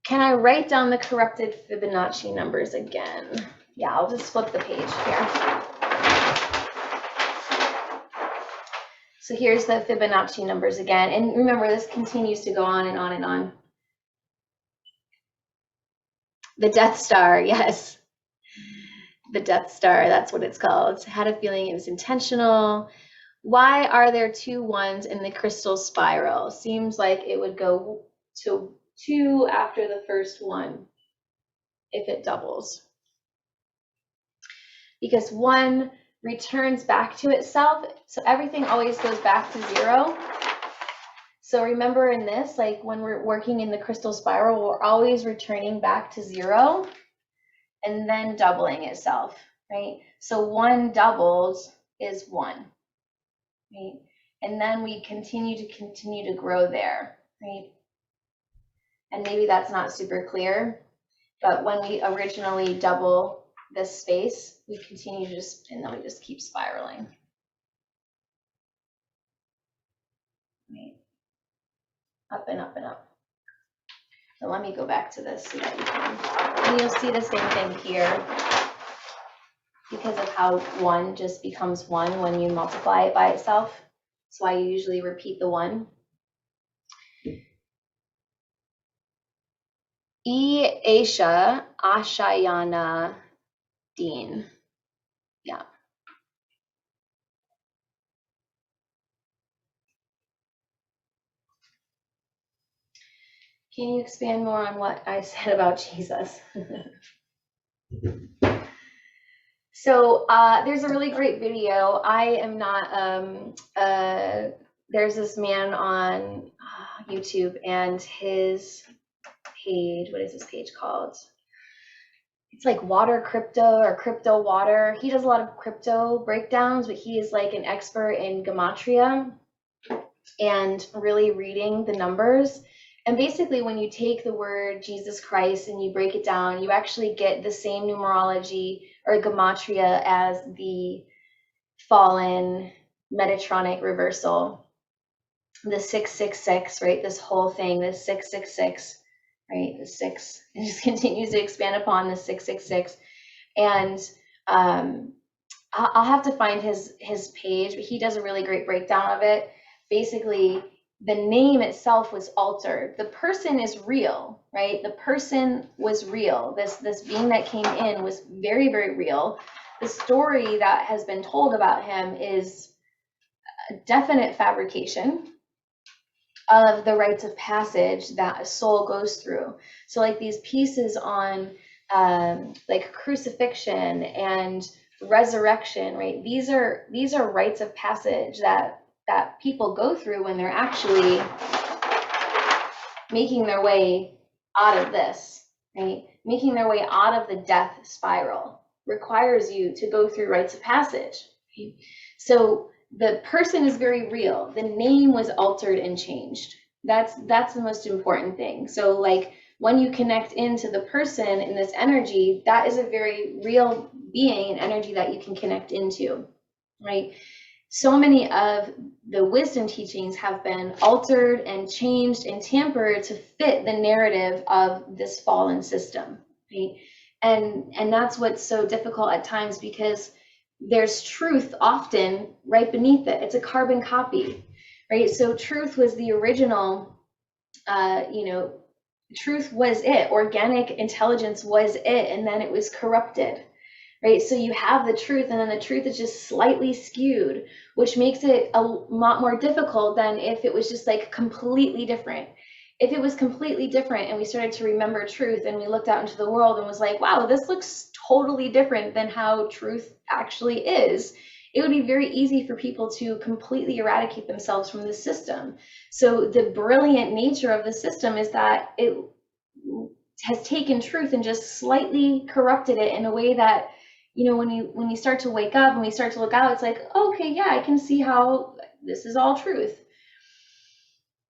[SPEAKER 1] Can I write down the corrupted Fibonacci numbers again? Yeah, I'll just flip the page here. So here's the Fibonacci numbers again. And remember, this continues to go on and on and on. The Death Star, yes. The Death Star, that's what it's called. I had a feeling it was intentional. Why are there 2 1s in the crystal spiral? Seems like it would go to 2 after the first one if it doubles. Because 1 returns back to itself, so everything always goes back to 0. So remember in this, like when we're working in the crystal spiral, we're always returning back to 0 and then doubling itself, right? So 1 doubles is 1, right? And then we continue to grow there, right? And maybe that's not super clear, but when we originally double this space, we continue to and then we just keep spiraling. Right. Up and up and up. So let me go back to this so that you can, and you'll see the same thing here. because of how one just becomes one when you multiply it by itself. That's why you usually repeat the one. Aisha Ashayana Dean. Yeah. Can you expand more on what I said about Jesus? So there's a really great video. I am not, there's this man on YouTube, and his page, what is this page called? It's like Water Crypto or Crypto Water. He does a lot of crypto breakdowns, but he is like an expert in gematria and really reading the numbers. And basically, when you take the word Jesus Christ and you break it down, you actually get the same numerology or gematria as the fallen Metatronic Reversal, the 666, right? This whole thing, this 666, right? The 6, it just continues to expand upon the 666. And I'll have to find his page, but he does a really great breakdown of it. Basically, the name itself was altered. The person is real, right? The person was real. This being that came in was very, very real. The story that has been told about him is a definite fabrication of the rites of passage that a soul goes through. So like these pieces on like crucifixion and resurrection, right? These are rites of passage that people go through when they're actually making their way out of this, right? Making their way out of the death spiral requires you to go through rites of passage. Right? So the person is very real. The name was altered and changed. That's the most important thing. So like when you connect into the person in this energy, that is a very real being and energy that you can connect into, right? So many of the wisdom teachings have been altered and changed and tampered to fit the narrative of this fallen system, right? And that's what's so difficult at times, because there's truth often right beneath it. It's a carbon copy, right? So truth was the original, truth was it. Organic intelligence was it, and then it was corrupted, right? So you have the truth, and then the truth is just slightly skewed, which makes it a lot more difficult than if it was just like completely different. If it was completely different and we started to remember truth and we looked out into the world and was like, wow, this looks totally different than how truth actually is, it would be very easy for people to completely eradicate themselves from the system. So the brilliant nature of the system is that it has taken truth and just slightly corrupted it in a way that, when you start to wake up and we start to look out, it's like, okay, yeah, I can see how this is all truth.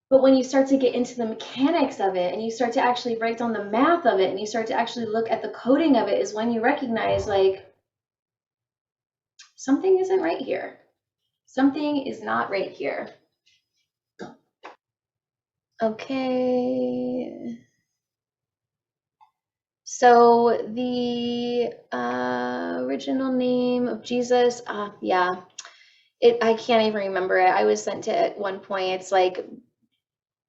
[SPEAKER 1] But when you start to get into the mechanics of it and you start to actually break down the math of it and you start to actually look at the coding of it, is when you recognize like something isn't right here. Something is not right here. Okay. So the original name of Jesus, yeah, I can't even remember it. I was sent to it at one point. It's like,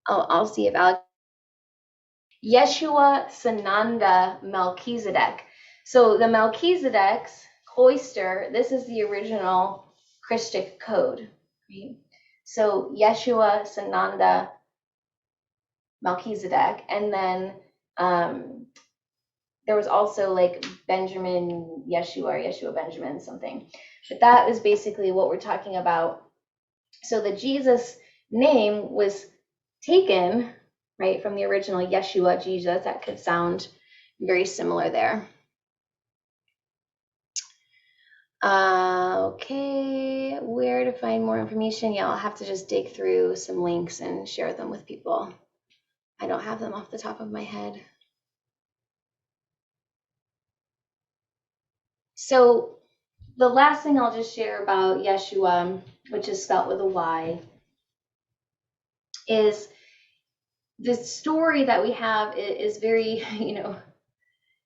[SPEAKER 1] I'll see if Alex. Yeshua Sananda Melchizedek. So the Melchizedek's cloister, this is the original Christic code. Right? So Yeshua Sananda Melchizedek, and then there was also like Benjamin Yeshua or Yeshua Benjamin something. But that is basically what we're talking about. So the Jesus name was taken, right, from the original Yeshua, Jesus. That could sound very similar there. Okay, where to find more information? Yeah, I'll have to just dig through some links and share them with people. I don't have them off the top of my head. So the last thing I'll just share about Yeshua, which is spelled with a Y, is the story that we have is very,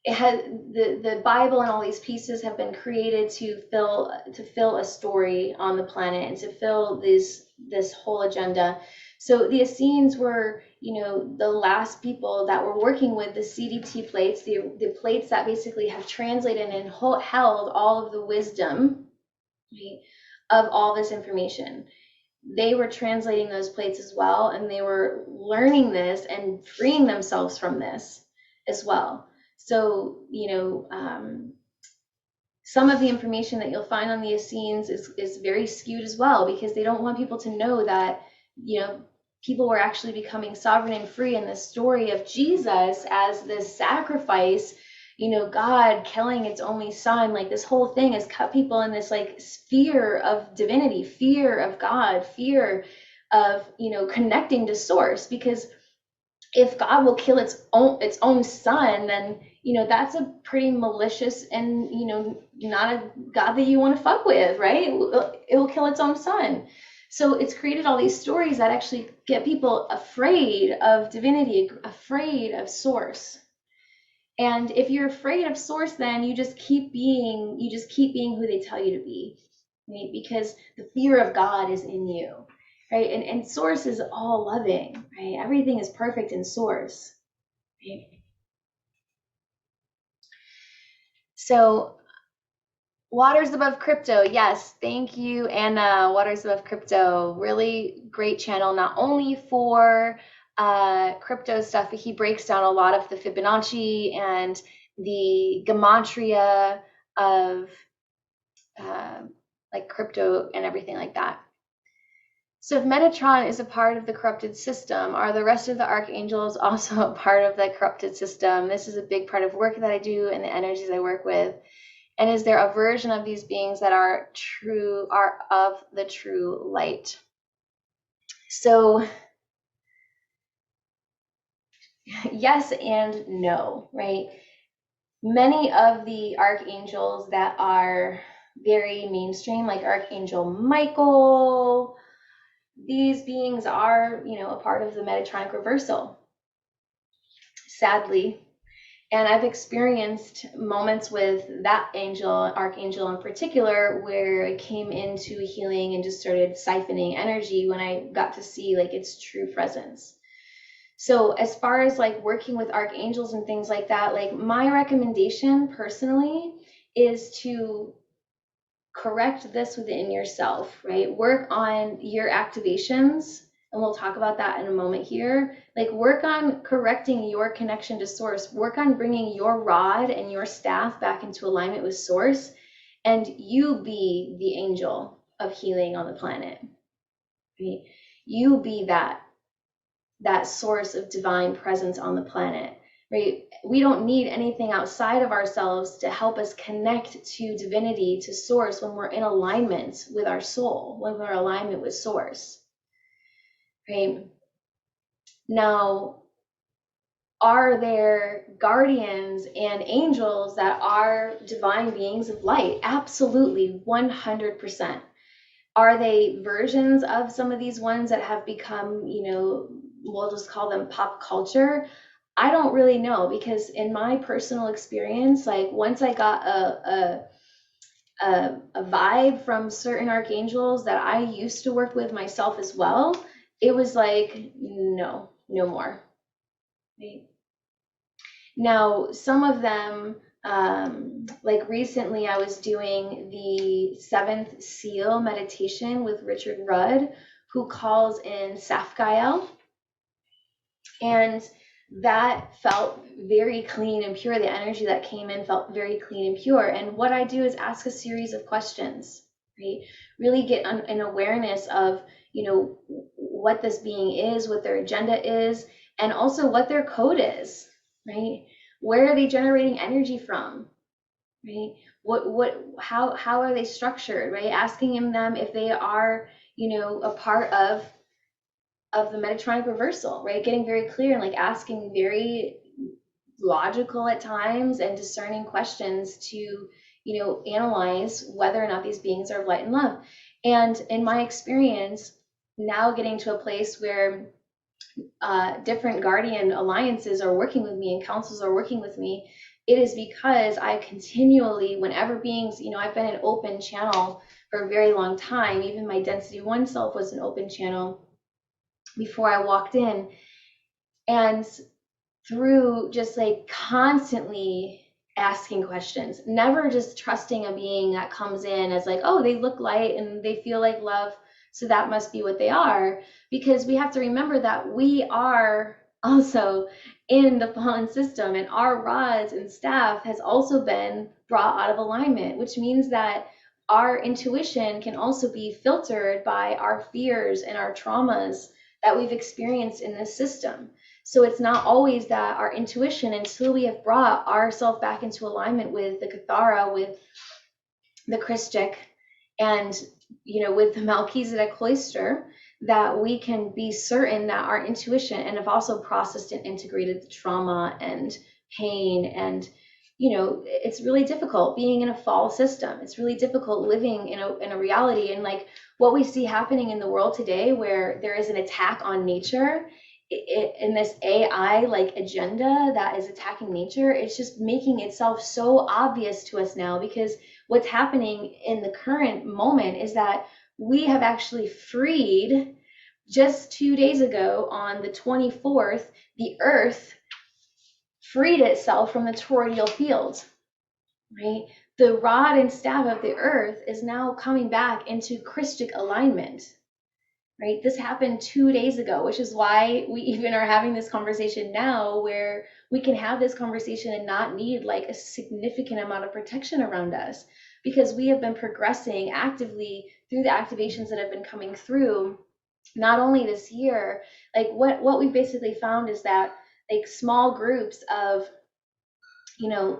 [SPEAKER 1] it has the Bible and all these pieces have been created to fill a story on the planet and to fill this whole agenda. So the Essenes were, the last people that were working with the CDT plates, the plates that basically have translated and held all of the wisdom, right, of all this information. They were translating those plates as well, and they were learning this and freeing themselves from this as well. So, some of the information that you'll find on the Essenes is very skewed as well, because they don't want people to know that, people were actually becoming sovereign and free in the story of Jesus as this sacrifice, God killing its only son. Like, this whole thing has cut people in this like fear of divinity, fear of God, fear of, connecting to source. Because if God will kill its own son, then, that's a pretty malicious and, not a God that you want to fuck with, right? It will kill its own son. So it's created all these stories that actually get people afraid of divinity, afraid of source. And if you're afraid of source, then you just keep being who they tell you to be, right? Because the fear of God is in you, right? And source is all loving, right? Everything is perfect in source, right? So Waters Above Crypto, yes, thank you, Anna. Waters Above Crypto, really great channel, not only for crypto stuff, but he breaks down a lot of the Fibonacci and the gematria of like crypto and everything like that. So if Metatron is a part of the corrupted system, are the rest of the archangels also a part of the corrupted system? This is a big part of work that I do and the energies I work with. And is there a version of these beings that are of the true light? So yes and no, right? Many of the archangels that are very mainstream, like Archangel Michael, these beings are, a part of the Metatronic Reversal, sadly. And I've experienced moments with that archangel in particular, where it came into healing and just started siphoning energy when I got to see like its true presence. So as far as like working with archangels and things like that, like my recommendation personally is to correct this within yourself, right? Work on your activations, and we'll talk about that in a moment here. Like, work on correcting your connection to source. Work on bringing your rod and your staff back into alignment with source, and you be the angel of healing on the planet, right? You be that source of divine presence on the planet, right? We don't need anything outside of ourselves to help us connect to divinity, to source, when we're in alignment with our soul, when we're in alignment with source, right? Now, are there guardians and angels that are divine beings of light? Absolutely, 100%. Are they versions of some of these ones that have become, we'll just call them pop culture? I don't really know, because in my personal experience, like, once I got a vibe from certain archangels that I used to work with myself as well, it was like, no more. Right? Now, some of them, like recently I was doing the 7th seal meditation with Richard Rudd, who calls in Safkael, and that felt very clean and pure. The energy that came in felt very clean and pure. And what I do is ask a series of questions, right? Really get an awareness of, what this being is, what their agenda is, and also what their code is, right? Where are they generating energy from, right? How are they structured, right? Asking them if they are, a part of the Metatronic Reversal, right? Getting very clear and like asking very logical at times and discerning questions to, analyze whether or not these beings are of light and love. And in my experience, now getting to a place where different guardian alliances are working with me and councils are working with me, it is because I continually, whenever beings, I've been an open channel for a very long time. Even my density one self was an open channel before I walked in. And through just like constantly asking questions, never just trusting a being that comes in as like, oh, they look light and they feel like love, so that must be what they are. Because we have to remember that we are also in the fallen system, and our rods and staff has also been brought out of alignment, which means that our intuition can also be filtered by our fears and our traumas that we've experienced in this system. So it's not always that our intuition, until we have brought ourselves back into alignment with the Kathara, with the Christic, and with the Melchizedek cloister, that we can be certain that our intuition, and have also processed and integrated the trauma and pain. And it's really difficult being in a fall system. It's really difficult living in a reality, and like what we see happening in the world today, where there is an attack on nature in this AI like agenda that is attacking nature. It's just making itself so obvious to us now, because what's happening in the current moment is that we have actually freed, just 2 days ago on the 24th, the earth freed itself from the toroidal field, right? The rod and staff of the earth is now coming back into Christic alignment. Right? This happened 2 days ago, which is why we even are having this conversation now, where we can have this conversation and not need like a significant amount of protection around us, because we have been progressing actively through the activations that have been coming through, not only this year. Like what we basically found is that like small groups of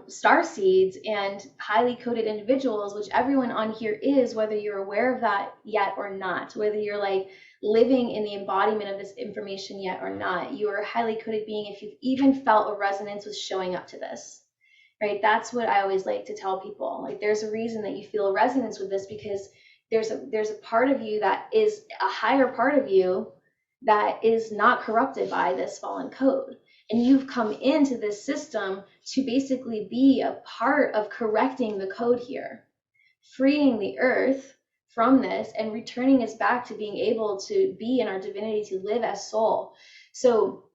[SPEAKER 1] star seeds and highly coded individuals, which everyone on here is, whether you're aware of that yet or not, whether you're like living in the embodiment of this information yet or not, you are a highly coded being if you've even felt a resonance with showing up to this, right? That's what I always like to tell people. Like, there's a reason that you feel a resonance with this, because there's a part of you that is a higher part of you that is not corrupted by this fallen code. And you've come into this system to basically be a part of correcting the code here, freeing the earth from this and returning us back to being able to be in our divinity, to live as soul. So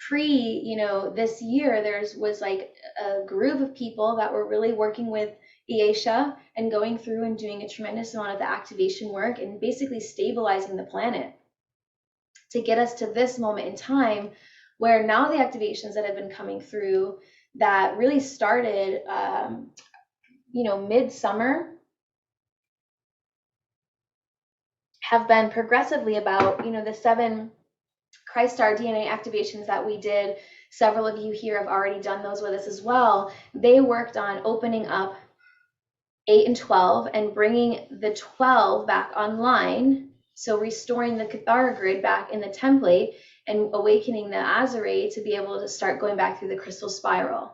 [SPEAKER 1] this year, was like a group of people that were really working with Eisha and going through and doing a tremendous amount of the activation work and basically stabilizing the planet to get us to this moment in time, where now the activations that have been coming through, that really started midsummer, have been progressively about the 7 Chrysler DNA activations that we did. Several of you here have already done those with us as well. They worked on opening up 8 and 12 and bringing the 12 back online, so restoring the Kathara grid back in the template and awakening the Azure to be able to start going back through the crystal spiral.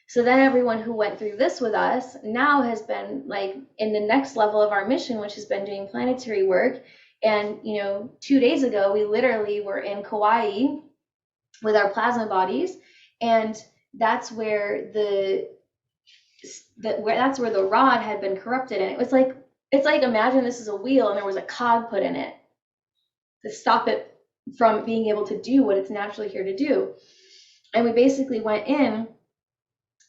[SPEAKER 1] So then everyone who went through this with us now has been like in the next level of our mission, which has been doing planetary work. And 2 days ago, we literally were in Kauai with our plasma bodies, and that's where that's where the rod had been corrupted. And it's like imagine this is a wheel and there was a cog put in it to stop it from being able to do what it's naturally here to do. And we basically went in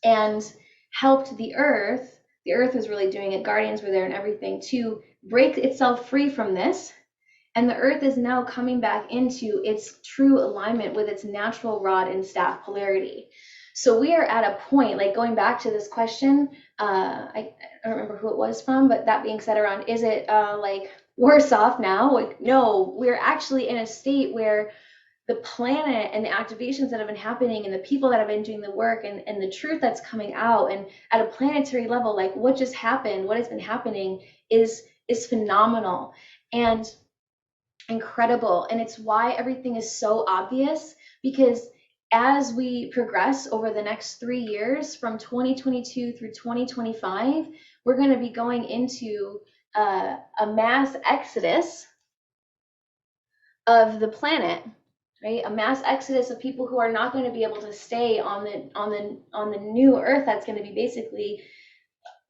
[SPEAKER 1] and helped the earth. The earth was really doing it. Guardians were there and everything to break itself free from this. And the earth is now coming back into its true alignment with its natural rod and staff polarity. So we are at a point, like going back to this question, I don't remember who it was from, but that being said around, is it like worse off now? Like, no, we're actually in a state where the planet and the activations that have been happening and the people that have been doing the work and the truth that's coming out, and at a planetary level, like what just happened, what has been happening is phenomenal and incredible. And it's why everything is so obvious, because as we progress over the next 3 years, from 2022 through 2025, we're going to be going into a mass exodus of the planet. right? A mass exodus of people who are not going to be able to stay on the new earth. That's going to be basically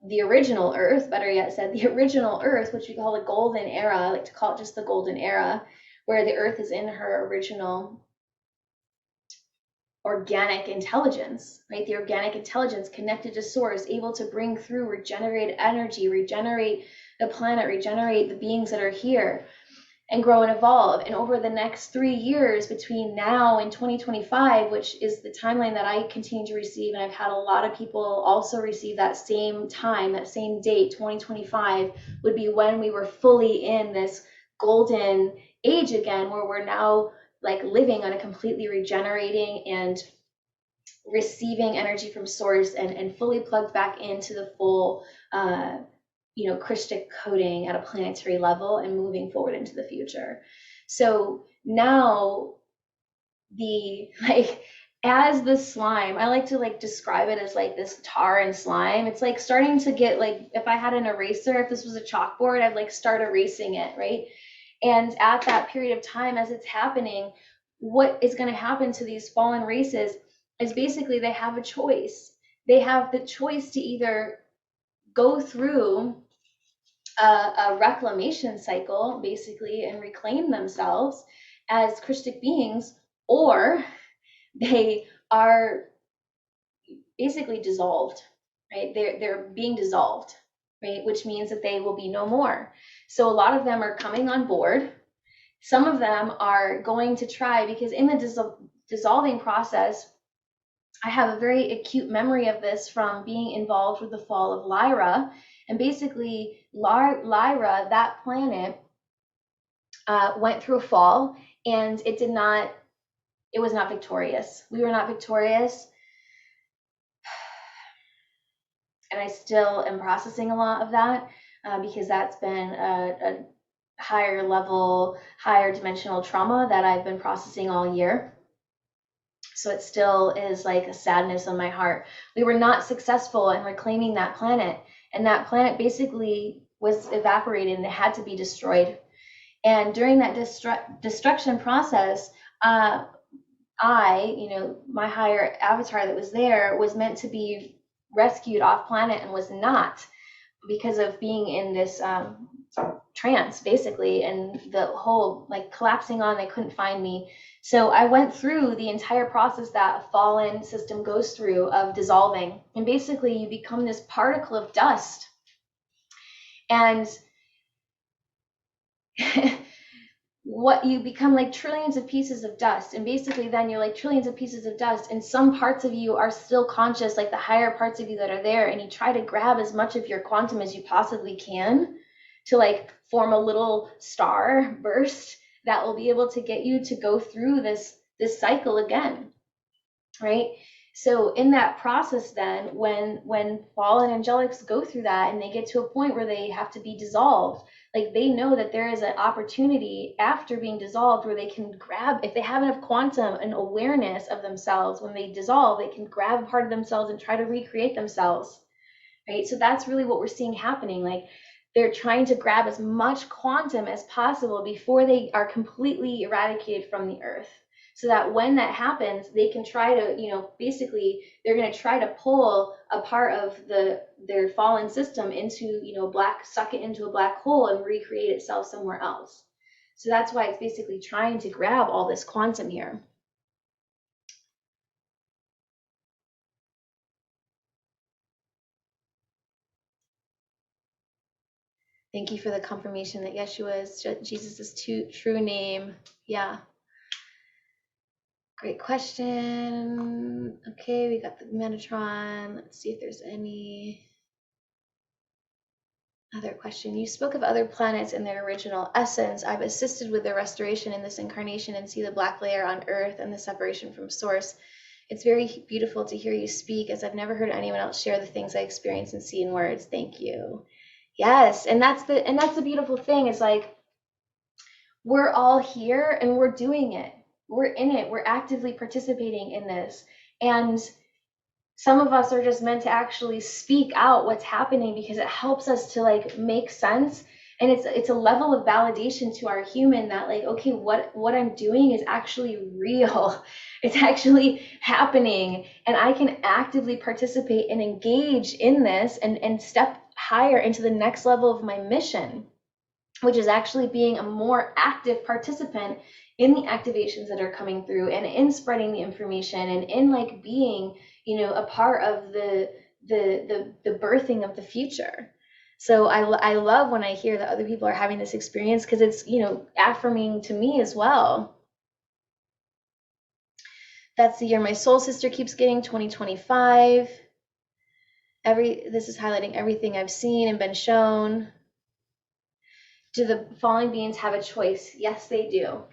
[SPEAKER 1] the original earth, better yet said, the original earth, which we call the golden era. I like to call it just the golden era, where the earth is in her original organic intelligence, right? The organic intelligence connected to source, able to bring through regenerated energy, regenerate the planet, regenerate the beings that are here, and grow and evolve. And over the next 3 years between now and 2025, which is the timeline that I continue to receive, and I've had a lot of people also receive that same time, that same date, 2025 would be when we were fully in this golden age again, where we're now like living on a completely regenerating and receiving energy from source, and fully plugged back into the full Christic coding at a planetary level and moving forward into the future. So now as the slime, I like to describe it as like this tar and slime. It's like starting to get if I had an eraser, if this was a chalkboard, I'd start erasing it, right? And at that period of time, as it's happening, what is going to happen to these fallen races is basically they have a choice. They have the choice to either go through a reclamation cycle, basically, and reclaim themselves as Christic beings, or they are basically dissolved, right? They're being dissolved, right? Which means that they will be no more. So a lot of them are coming on board. Some of them are going to try, because in the dissolving process, I have a very acute memory of this from being involved with the fall of Lyra. And basically, Lyra, that planet, went through a fall, and it was not victorious. We were not victorious. And I still am processing a lot of that, because that's been a higher level, higher dimensional trauma that I've been processing all year. So it still is like a sadness on my heart. We were not successful in reclaiming that planet, and that planet basically was evaporated and it had to be destroyed. And during that destruction process, my higher avatar that was there was meant to be rescued off planet and was not, because of being in this trance, basically, and the whole collapsing on, they couldn't find me. So I went through the entire process that a fallen system goes through of dissolving, and basically you become this particle of dust. And what you become trillions of pieces of dust, and basically then you're trillions of pieces of dust, and some parts of you are still conscious, the higher parts of you that are there, and you try to grab as much of your quantum as you possibly can to form a little star burst that will be able to get you to go through this cycle again, right? So in that process, then when fallen angelics go through that and they get to a point where they have to be dissolved, they know that there is an opportunity after being dissolved where they can grab, if they have enough quantum and awareness of themselves, when they dissolve, they can grab a part of themselves and try to recreate themselves, right? So that's really what we're seeing happening. They're trying to grab as much quantum as possible before they are completely eradicated from the earth, so that when that happens, they can try to, basically, they're going to try to pull a part of their fallen system into, suck it into a black hole and recreate itself somewhere else. So that's why it's basically trying to grab all this quantum here. Thank you for the confirmation that Yeshua is Jesus' true name. Yeah. Great question. Okay, we got the Metatron. Let's see if there's any other question. You spoke of other planets in their original essence. I've assisted with their restoration in this incarnation and see the black layer on Earth and the separation from source. It's very beautiful to hear you speak, as I've never heard anyone else share the things I experience and see in words. Thank you. Yes, and that's the beautiful thing. Is we're all here and we're doing it. We're in it. We're actively participating in this. And some of us are just meant to actually speak out what's happening, because it helps us to make sense And it's a level of validation to our human that, like, okay, what I'm doing is actually real. It's actually happening, and I can actively participate and engage in this and step higher into the next level of my mission, which is actually being a more active participant in the activations that are coming through, and in spreading the information, and in, like, being, a part of the birthing of the future. So I love when I hear that other people are having this experience, because it's, affirming to me as well. That's the year my soul sister keeps getting, 2025. This is highlighting everything I've seen and been shown. Do the falling beings have a choice? Yes, they do.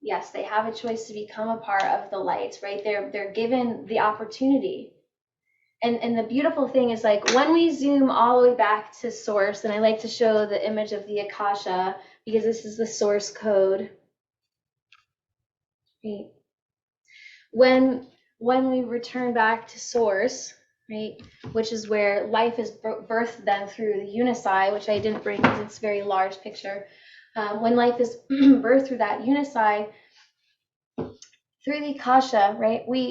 [SPEAKER 1] Yes, they have a choice to become a part of the light, right? They're given the opportunity. And the beautiful thing is, like, when we zoom all the way back to source, and I like to show the image of the Akasha because this is the source code. Right? When we return back to source, right, which is where life is birthed then through the Unici, which I didn't bring because it's a very large picture. When life is birthed through that Unici, through the Akasha, right, when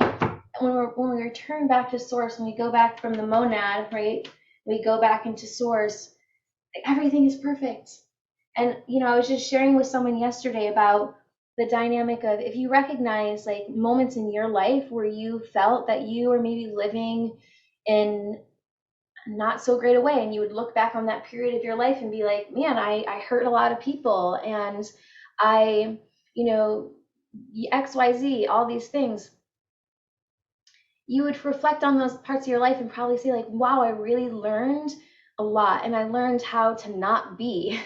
[SPEAKER 1] we return back to source, when we go back from the monad, right, we go back into source, everything is perfect. And I was just sharing with someone yesterday about the dynamic of, if you recognize, like, moments in your life where you felt that you were maybe living in not so great a way, and you would look back on that period of your life and be like, man, I hurt a lot of people, and I, XYZ, all these things, you would reflect on those parts of your life and probably say, like, wow, I really learned a lot, and I learned how to not be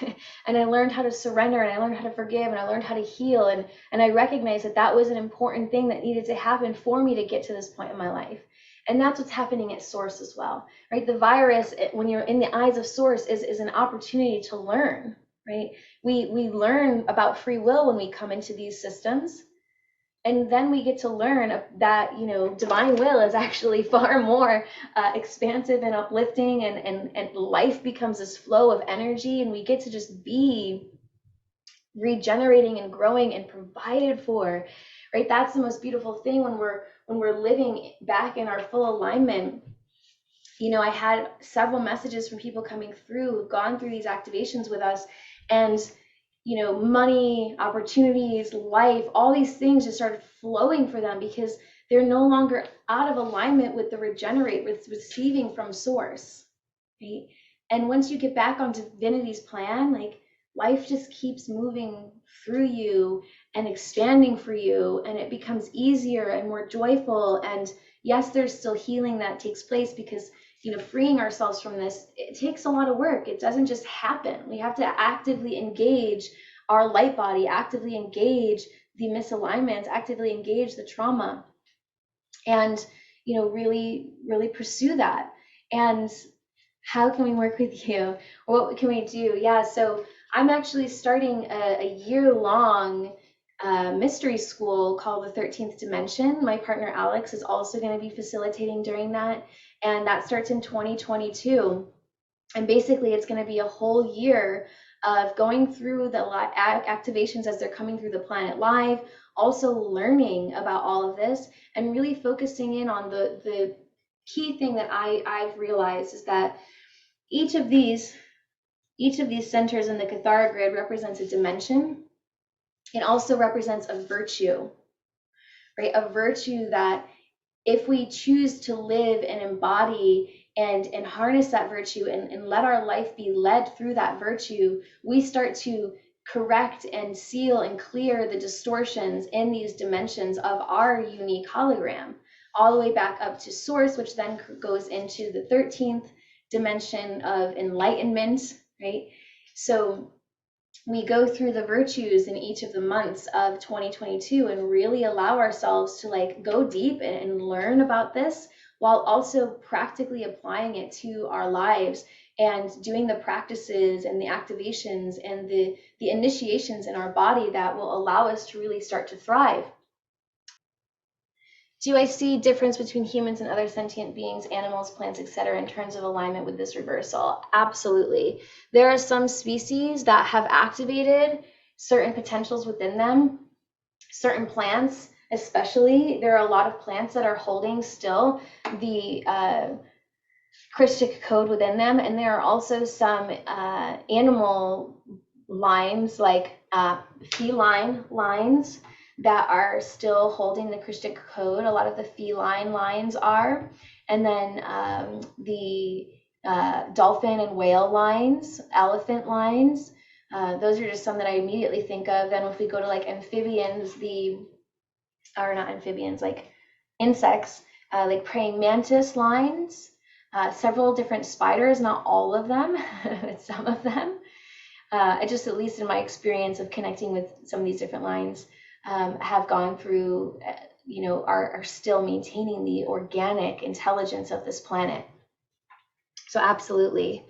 [SPEAKER 1] and I learned how to surrender, and I learned how to forgive, and I learned how to heal, and I recognized that that was an important thing that needed to happen for me to get to this point in my life. And that's what's happening at source as well, right? The virus, when you're in the eyes of source, is an opportunity to learn, right? We learn about free will when we come into these systems, and then we get to learn that divine will is actually far more expansive and uplifting, and life becomes this flow of energy, and we get to just be regenerating and growing and provided for, right? That's the most beautiful thing when we're living back in our full alignment. I had several messages from people coming through who've gone through these activations with us, and money, opportunities, life, all these things just started flowing for them because they're no longer out of alignment with the regenerate, with receiving from source, right? And once you get back onto divinity's plan, like, life just keeps moving through you and expanding for you, and it becomes easier and more joyful. And yes, there's still healing that takes place because freeing ourselves from this, it takes a lot of work. It doesn't just happen. We have to actively engage our light body, actively engage the misalignments, actively engage the trauma, and really, really pursue that. And how can we work with you? What can we do? Yeah, so I'm actually starting a year-long mystery school called the 13th Dimension. My partner Alex is also going to be facilitating during that, and that starts in 2022. And basically, it's going to be a whole year of going through the activations as they're coming through the planet live, also learning about all of this, and really focusing in on the key thing that I've realized is that each of these centers in the Cathara grid represents a dimension. It also represents a virtue, right? A virtue that, if we choose to live and embody and harness that virtue, and let our life be led through that virtue, we start to correct and seal and clear the distortions in these dimensions of our unique hologram, all the way back up to source, which then goes into the 13th dimension of enlightenment, right? So we go through the virtues in each of the months of 2022 and really allow ourselves to, like, go deep and learn about this, while also practically applying it to our lives and doing the practices and the activations and the initiations in our body that will allow us to really start to thrive. Do I see difference between humans and other sentient beings, animals, plants, etc., in terms of alignment with this reversal? Absolutely. There are some species that have activated certain potentials within them, certain plants especially. There are a lot of plants that are holding still the Christic code within them, and there are also some animal lines, like feline lines, that are still holding the Christic code. A lot of the feline lines are, and then the dolphin and whale lines, elephant lines. Those are just some that I immediately think of. Then if we go to like amphibians, or not amphibians, like insects, like praying mantis lines, several different spiders, not all of them, but some of them. Just at least in my experience of connecting with some of these different lines, have gone through, are still maintaining the organic intelligence of this planet. So absolutely.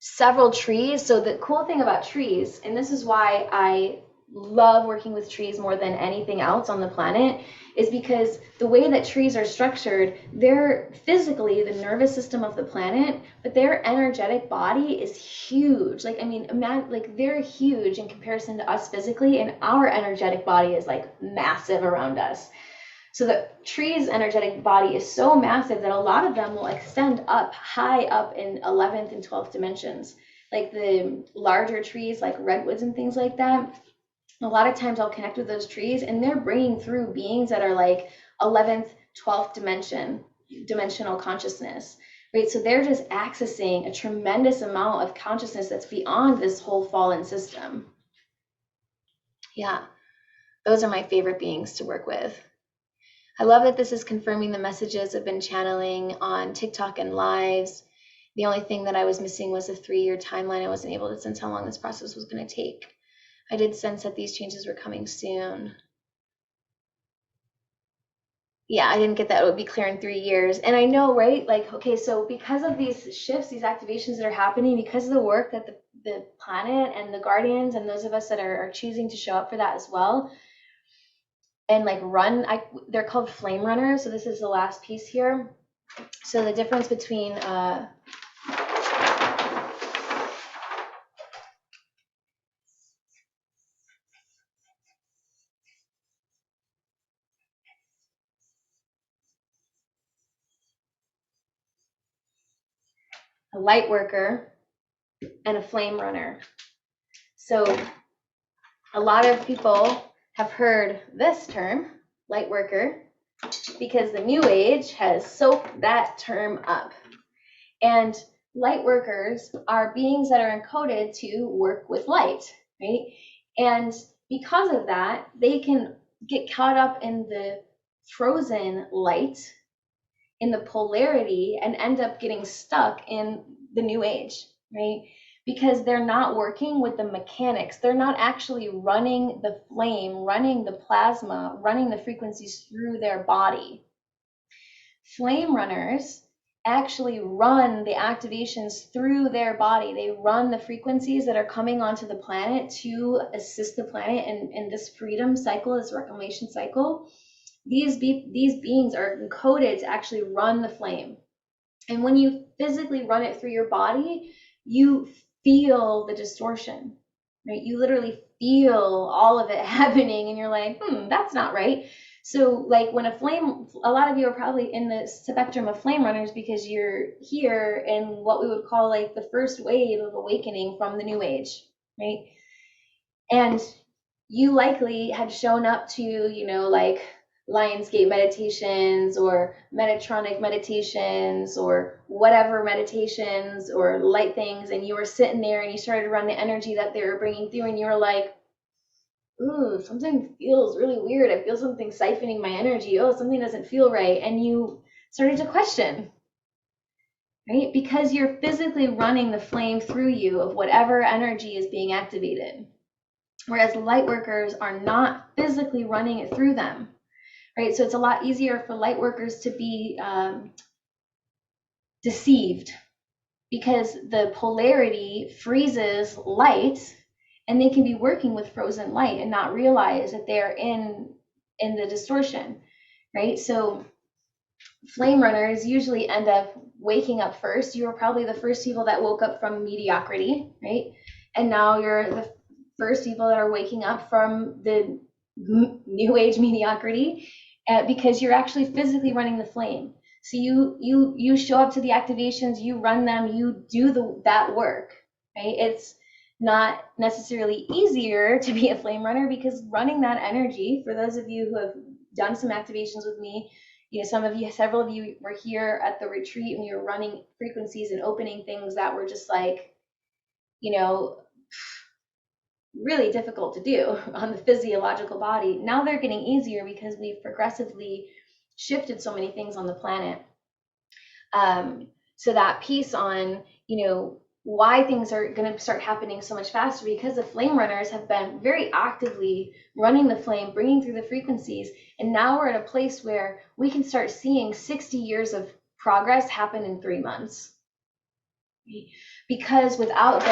[SPEAKER 1] Several trees. So the cool thing about trees, and this is why I love working with trees more than anything else on the planet, is because the way that trees are structured, they're physically the nervous system of the planet, but their energetic body is huge. Like, I mean, imagine, like, they're huge in comparison to us physically, and our energetic body is like massive around us. So the tree's energetic body is so massive that a lot of them will extend up high up in 11th and 12th dimensions. Like the larger trees, like redwoods and things like that, a lot of times I'll connect with those trees and they're bringing through beings that are like 11th, 12th dimensional consciousness, right? So they're just accessing a tremendous amount of consciousness that's beyond this whole fallen system. Yeah, those are my favorite beings to work with. I love that this is confirming the messages I've been channeling on TikTok and lives. The only thing that I was missing was a 3-year timeline. I wasn't able to sense how long this process was going to take. I did sense that these changes were coming soon. Yeah, I didn't get that it would be clear in 3 years. And I know, right? Like, okay, so because of these shifts, these activations that are happening, because of the work that the planet and the guardians and those of us that are choosing to show up for that as well, and like they're called flame runners. So this is the last piece here. So the difference between a light worker and a flame runner. So a lot of people have heard this term, light worker, because the New Age has soaked that term up. And light workers are beings that are encoded to work with light, right? And because of that, they can get caught up in the frozen light, in the polarity, and end up getting stuck in the New Age, right? Because they're not working with the mechanics. They're not actually running the flame, running the plasma, running the frequencies through their body. Flame runners actually run the activations through their body. They run the frequencies that are coming onto the planet to assist the planet in this freedom cycle, this reclamation cycle. These beings are encoded to actually run the flame. And when you physically run it through your body, you feel the distortion, right? You literally feel all of it happening and you're like, that's not right. So like when a lot of you are probably in the spectrum of flame runners because you're here in what we would call like the first wave of awakening from the New Age, right? And you likely had shown up to, like Lionsgate meditations or Metatronic meditations or whatever meditations or light things, and you were sitting there and you started to run the energy that they were bringing through and you were like, ooh, something feels really weird. I feel something siphoning my energy. Oh, something doesn't feel right. And you started to question, right? Because you're physically running the flame through you of whatever energy is being activated. Whereas light workers are not physically running it through them, right? So it's a lot easier for light workers to be deceived because the polarity freezes light and they can be working with frozen light and not realize that they're in the distortion. right? So flame runners usually end up waking up first. You were probably the first people that woke up from mediocrity, right? And now you're the first people that are waking up from the new age mediocrity, because you're actually physically running the flame. So you show up to the activations, you run them, you do that work, right? It's not necessarily easier to be a flame runner, because running that energy, for those of you who have done some activations with me, several of you were here at the retreat and you were running frequencies and opening things that were just like, really difficult to do on the physiological body. Now they're getting easier because we've progressively shifted so many things on the planet. So that piece on, why things are going to start happening so much faster, because the flame runners have been very actively running the flame, bringing through the frequencies. And now we're at a place where we can start seeing 60 years of progress happen in 3 months. Because without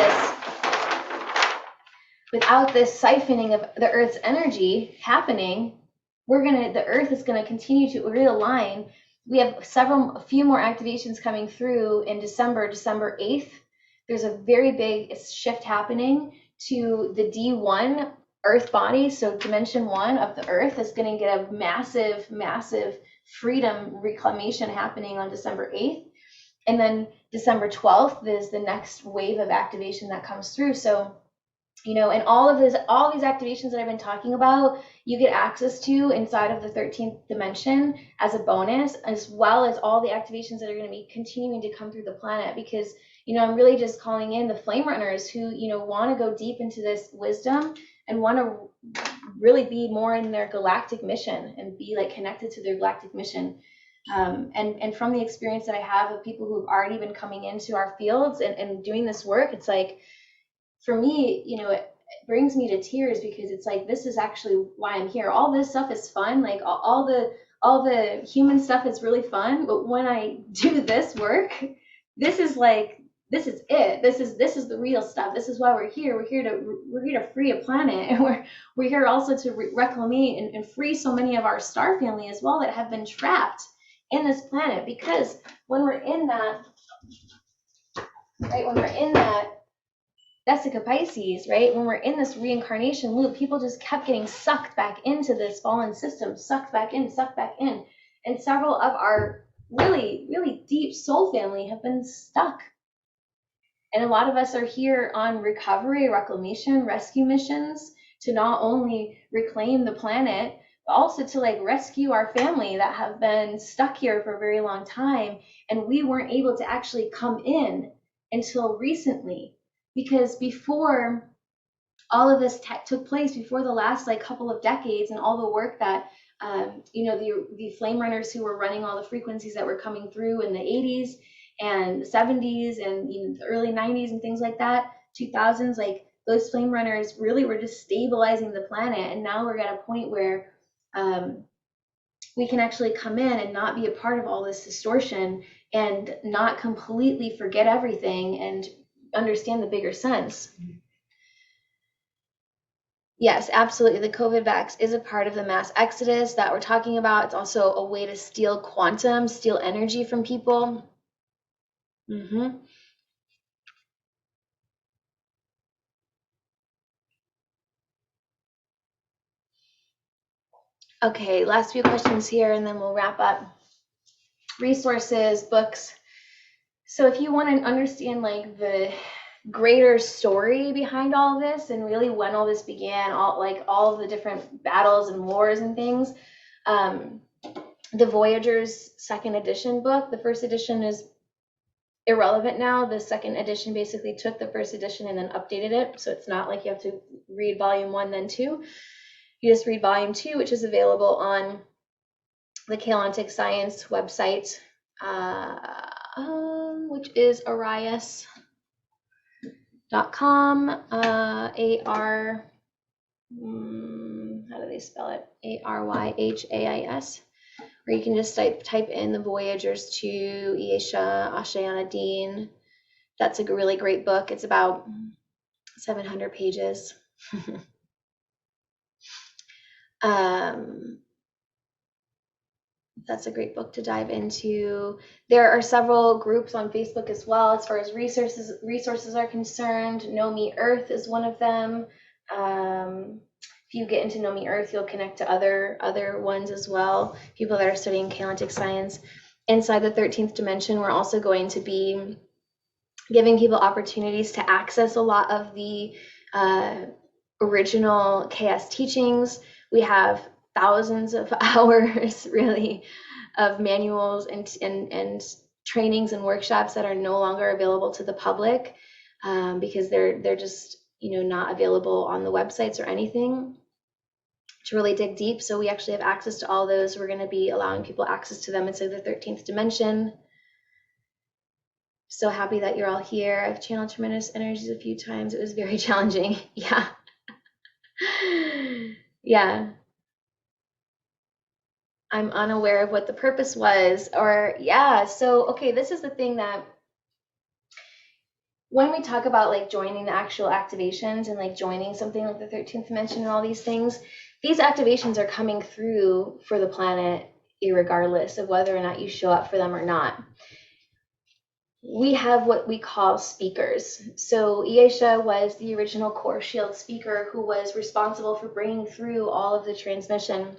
[SPEAKER 1] this siphoning of the Earth's energy happening, the Earth is going to continue to realign. We have a few more activations coming through in December 8th. There's a very big shift happening to the D1 Earth body. So dimension 1 of the Earth is going to get a massive, massive freedom reclamation happening on December 8th. And then December 12th is the next wave of activation that comes through. So, and all these activations that I've been talking about, you get access to inside of the 13th dimension as a bonus, as well as all the activations that are going to be continuing to come through the planet. Because, I'm really just calling in the flame runners who, want to go deep into this wisdom and want to really be more in their galactic mission and be like connected to their galactic mission. And from the experience that I have of people who've already been coming into our fields and doing this work, it's like, for me, it brings me to tears, because it's like, this is actually why I'm here. All this stuff is fun. Like all the human stuff is really fun. But when I do this work, this is it. This is the real stuff. This is why we're here. We're here to free a planet. And we're here also to reclaim and free so many of our star family as well that have been trapped in this planet. Because when we're in that, right, Vesica Pisces, right? When we're in this reincarnation loop, people just kept getting sucked back into this fallen system, sucked back in. And several of our really, really deep soul family have been stuck. And a lot of us are here on recovery, reclamation, rescue missions to not only reclaim the planet, but also to like rescue our family that have been stuck here for a very long time. And we weren't able to actually come in until recently. Because before all of this took place, before the last like couple of decades and all the work that, the flame runners who were running all the frequencies that were coming through in the 80s and the 70s and the early 90s and things like that, 2000s, like those flame runners really were just stabilizing the planet. And now we're at a point where we can actually come in and not be a part of all this distortion and not completely forget everything and understand the bigger sense. Yes, absolutely. The COVID vax is a part of the mass exodus that we're talking about. It's also a way to steal energy from people. Okay, last few questions here and then we'll wrap up. Resources, books. So if you want to understand like the greater story behind all of this and really when all this began, all of the different battles and wars and things, the Voyager's second edition book, the first edition is irrelevant now. The second edition basically took the first edition and then updated it. So it's not like you have to read volume 1, then 2. You just read volume 2, which is available on the Chaotic Science website, which is arias.com, A-R, how do they spell it? A-R-Y-H-A-I-S. Or you can just type in the Voyagers to Iesha Ashayana Dean. That's a really great book. It's about 700 pages. That's a great book to dive into. There are several groups on Facebook as well as far as resources are concerned. Know Me Earth is one of them. If you get into Know Me Earth, you'll connect to other ones as well, people that are studying Chaotic science. Inside the 13th dimension, we're also going to be giving people opportunities to access a lot of the original KS teachings. We have thousands of hours, really, of manuals and trainings and workshops that are no longer available to the public because they're just not available on the websites or anything to really dig deep. So we actually have access to all those. We're going to be allowing people access to them inside the 13th dimension. So happy that you're all here. I've channeled tremendous energies a few times. It was very challenging. Yeah. Yeah. I'm unaware of what the purpose was, or yeah. So, okay, this is the thing that when we talk about like joining the actual activations and like joining something like the 13th dimension and all these things, these activations are coming through for the planet, irregardless of whether or not you show up for them or not. We have what we call speakers. So Iesha was the original core shield speaker who was responsible for bringing through all of the transmission.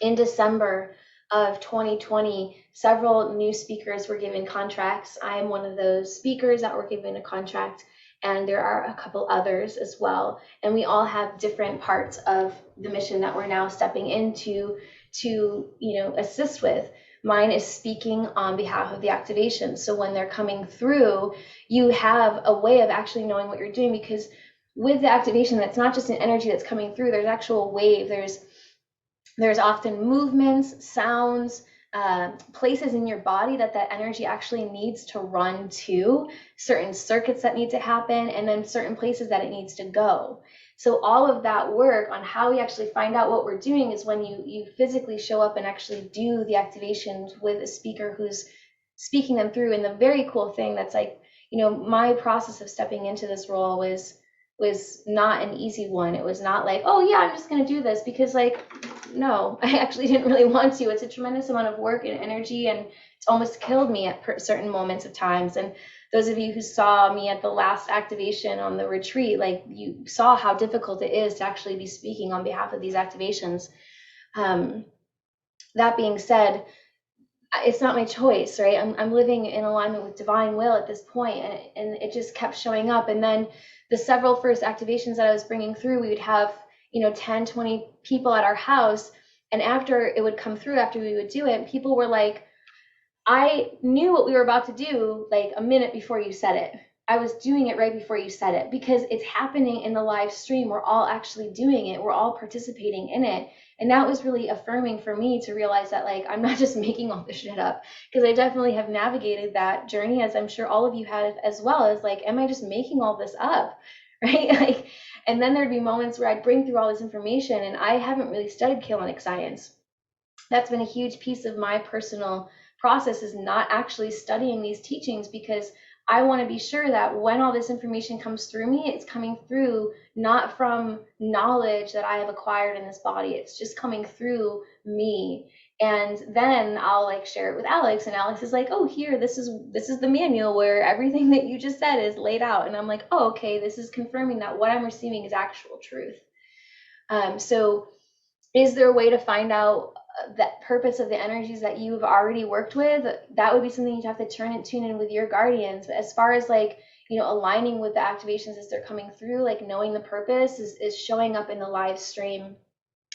[SPEAKER 1] In December of 2020, several new speakers were given contracts. I am one of those speakers that were given a contract, and there are a couple others as well. And we all have different parts of the mission that we're now stepping into to, assist with. Mine is speaking on behalf of the activation. So when they're coming through, you have a way of actually knowing what you're doing, because with the activation, that's not just an energy that's coming through, there's actual wave, there's often movements, sounds, places in your body that energy actually needs to run to, certain circuits that need to happen, and then certain places that it needs to go. So all of that work on how we actually find out what we're doing is when you physically show up and actually do the activations with a speaker who's speaking them through. And the very cool thing that's like, my process of stepping into this role was not an easy one. It was not like, oh yeah, I'm just going to do this, because no, I actually didn't really want to. It's a tremendous amount of work and energy, and it's almost killed me at certain moments of times. And those of you who saw me at the last activation on the retreat, like, you saw how difficult it is to actually be speaking on behalf of these activations. That being said, it's not my choice, right? I'm living in alignment with divine will at this point, and it just kept showing up. And then the several first activations that I was bringing through, we would have 10, 20 people at our house, and after it would come through, after we would do it, people were like, I knew what we were about to do like a minute before you said it. I was doing it right before you said it, because it's happening in the live stream. We're all actually doing it. We're all participating in it. And that was really affirming for me to realize that, like, I'm not just making all this shit up, because I definitely have navigated that journey, as I'm sure all of you have as well, as like, am I just making all this up? Right? Like, and then there'd be moments where I'd bring through all this information, and I haven't really studied chaotic science. That's been a huge piece of my personal process, is not actually studying these teachings, because I want to be sure that when all this information comes through me, it's coming through not from knowledge that I have acquired in this body. It's just coming through me. And then I'll like share it with Alex, and Alex is like, oh, here, this is the manual where everything that you just said is laid out. And I'm like, oh, okay, this is confirming that what I'm receiving is actual truth. So is there a way to find out that purpose of the energies that you've already worked with? That would be something you'd have to tune in with your guardians. But as far as like, aligning with the activations as they're coming through, like knowing the purpose is showing up in the live stream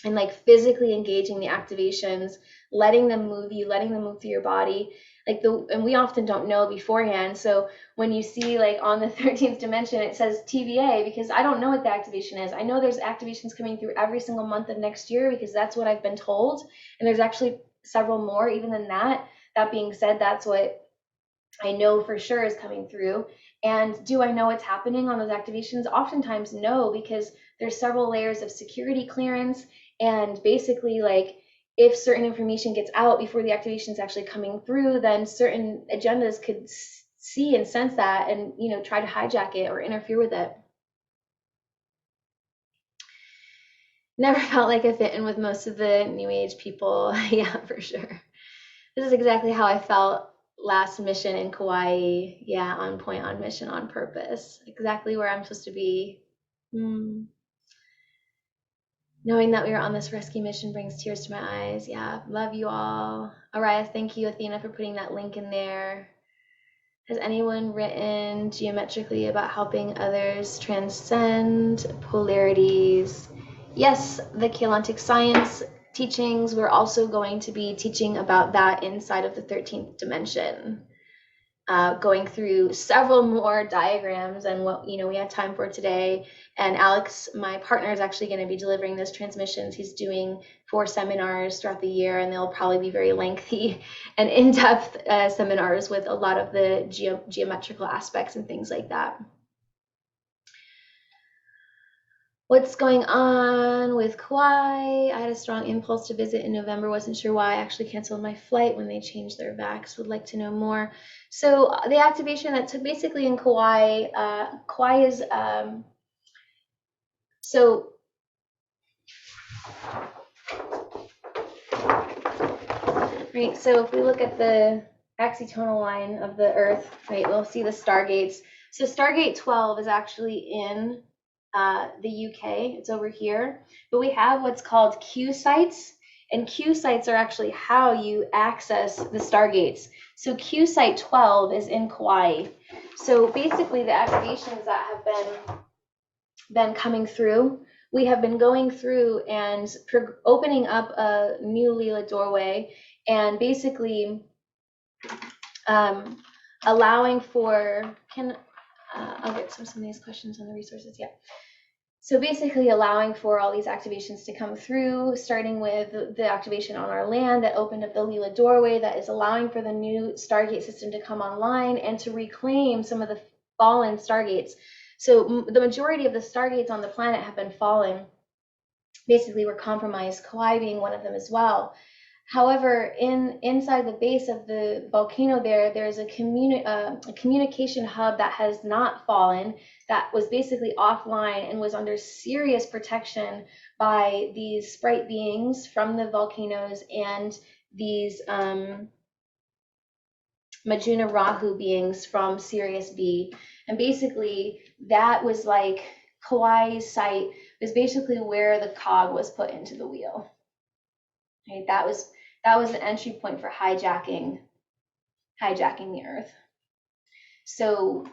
[SPEAKER 1] and like physically engaging the activations, letting them move you, letting them move through your body. And we often don't know beforehand. So when you see like on the 13th dimension, it says TVA, because I don't know what the activation is. I know there's activations coming through every single month of next year, because that's what I've been told. And there's actually several more even than that. That being said, that's what I know for sure is coming through. And do I know what's happening on those activations? Oftentimes no, because there's several layers of security clearance. And basically, like, if certain information gets out before the activation is actually coming through, then certain agendas could see and sense that and, try to hijack it or interfere with it. never felt like I fit in with most of the New Age people. Yeah, for sure. This is exactly how I felt last mission in Kauai. Yeah, on point, on mission, on purpose. Exactly where I'm supposed to be. Mm. Knowing that we were on this rescue mission brings tears to my eyes. Yeah, love you all. Araya, thank you, Athena, for putting that link in there. Has anyone written geometrically about helping others transcend polarities? Yes, the Keylontic Science teachings, we're also going to be teaching about that inside of the 13th dimension. Going through several more diagrams than what we had time for today. And Alex, my partner, is actually going to be delivering those transmissions. He's doing 4 seminars throughout the year, and they'll probably be very lengthy and in-depth seminars with a lot of the geometrical aspects and things like that. What's going on with Kauai? I had a strong impulse to visit in November. Wasn't sure why. I actually canceled my flight when they changed their vax. Would like to know more. So the activation that took basically in Kauai, Kauai is, so right, so if we look at the axitonal line of the Earth, right, we'll see the stargates. So Stargate 12 is actually in the UK. It's over here. But we have what's called Q sites, and Q sites are actually how you access the stargates. So Q site 12 is in Kauai. So basically the activations that have been coming through, we have been going through and opening up a new Leela doorway and basically allowing for, I'll get some of these questions on the resources, yeah. So basically allowing for all these activations to come through, starting with the activation on our land that opened up the Leela doorway that is allowing for the new Stargate system to come online and to reclaim some of the fallen Stargates. So the majority of the Stargates on the planet have been fallen. Basically, were compromised, Kauai being one of them as well. However, inside the base of the volcano there's a communication hub that has not fallen, that was basically offline and was under serious protection by these sprite beings from the volcanoes and these Majuna Rahu beings from Sirius B. And basically, that was like Kauai's site was basically where the cog was put into the wheel. Right? That was an entry point for hijacking the Earth. So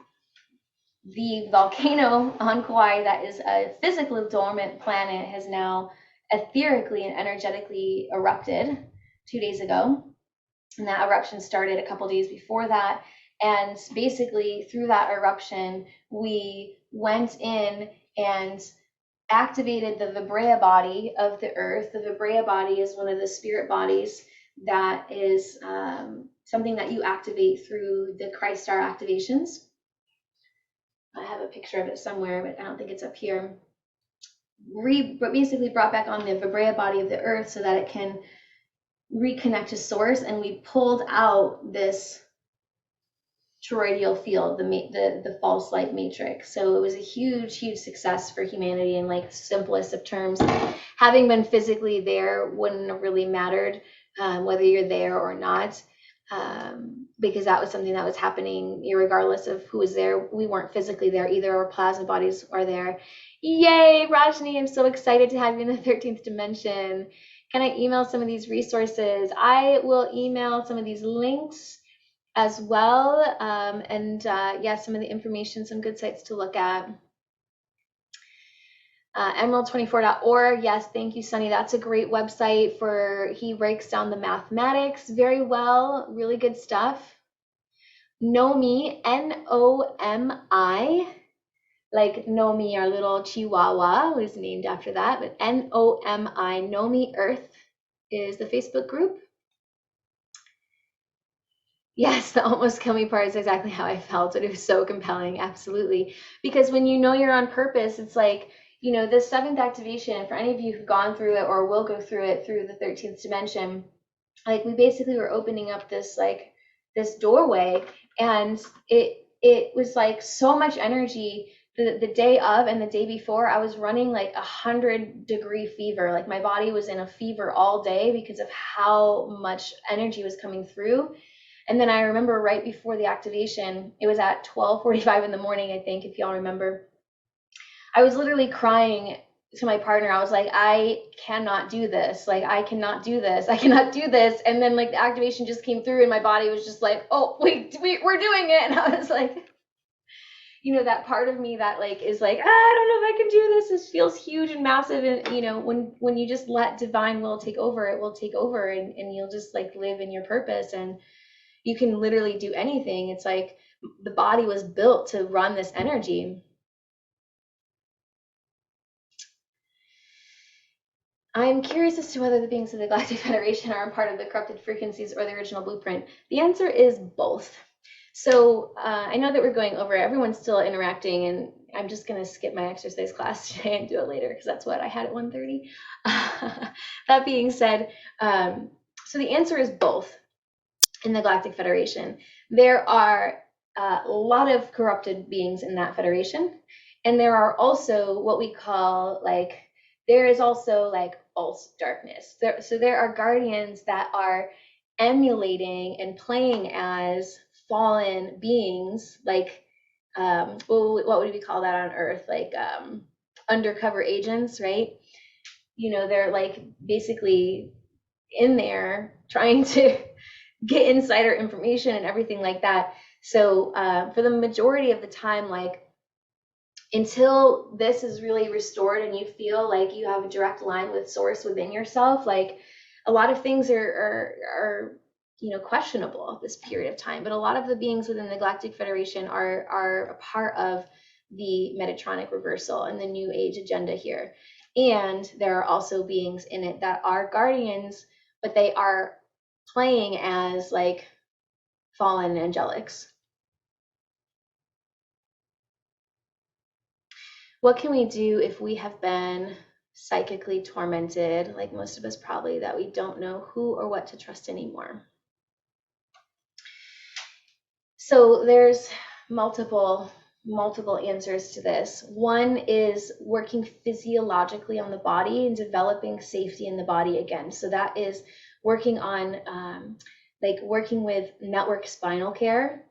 [SPEAKER 1] the volcano on Kauai that is a physically dormant planet has now etherically and energetically erupted 2 days ago. And that eruption started a couple days before that. And basically through that eruption, we went in and activated the Vibrea body of the Earth. The Vibrea body is one of the spirit bodies that is something that you activate through the Chrysler activations. I have a picture of it somewhere, but I don't think it's up here. Basically brought back on the Vibrea body of the Earth so that it can reconnect to source, and we pulled out this toroidal field, the false light matrix. So it was a huge success for humanity in like simplest of terms. Having been physically there wouldn't have really mattered whether you're there or not, because that was something that was happening irregardless of who was there. We weren't physically there either. Our plasma bodies are there. Yay, Rajni, I'm so excited to have you in the 13th dimension. Can I email some of these resources? I will email some of these links as well, and yeah, some of the information, some good sites to look at. Emerald24.org, yes, thank you, Sunny. That's a great website he breaks down the mathematics very well, really good stuff. Nomi, Nomi, like Nomi, our little chihuahua, was named after that, but Nomi, Nomi Earth is the Facebook group. Yes, the almost kill me part is exactly how I felt, but it was so compelling, absolutely. Because when you know you're on purpose, it's like, the 7th activation, for any of you who've gone through it or will go through it through the 13th dimension, like we basically were opening up this doorway, and it was like so much energy. the day of and the day before, I was running like 100-degree fever. Like my body was in a fever all day because of how much energy was coming through. And then I remember right before the activation, it was at 12:45 in the morning, I think, if y'all remember. I was literally crying to my partner. I was like, I cannot do this. Like, I cannot do this. I cannot do this. And then like the activation just came through and my body was just like, oh, wait, we're doing it. And I was like, you know, that part of me that like is like, I don't know if I can do this. This feels huge and massive. And you know, when you just let divine will take over, it will take over, and you'll just like live in your purpose, and you can literally do anything. It's like the body was built to run this energy. I'm curious as to whether the beings of the Galactic Federation are a part of the corrupted frequencies or the original blueprint. The answer is both. So I know that we're going over it. Everyone's still interacting, and I'm just going to skip my exercise class today and do it later because that's what I had at 1:30. That being said, so the answer is both in the Galactic Federation. There are a lot of corrupted beings in that federation, and there are also what we call like, there is also like false darkness. So there are guardians that are emulating and playing as fallen beings, like what would we call that on Earth? Like undercover agents, right? You know, they're like basically in there trying to get insider information and everything like that. So for the majority of the time, like until this is really restored and you feel like you have a direct line with source within yourself, like a lot of things are you know, questionable this period of time. But a lot of the beings within the Galactic Federation are a part of the Metatronic Reversal and the New Age agenda here. And there are also beings in it that are guardians, but they are playing as like fallen angelics. What can we do if we have been psychically tormented, like most of us probably, that we don't know who or what to trust anymore? So there's multiple answers to this. One is working physiologically on the body and developing safety in the body again. So that is working on like working with network spinal care.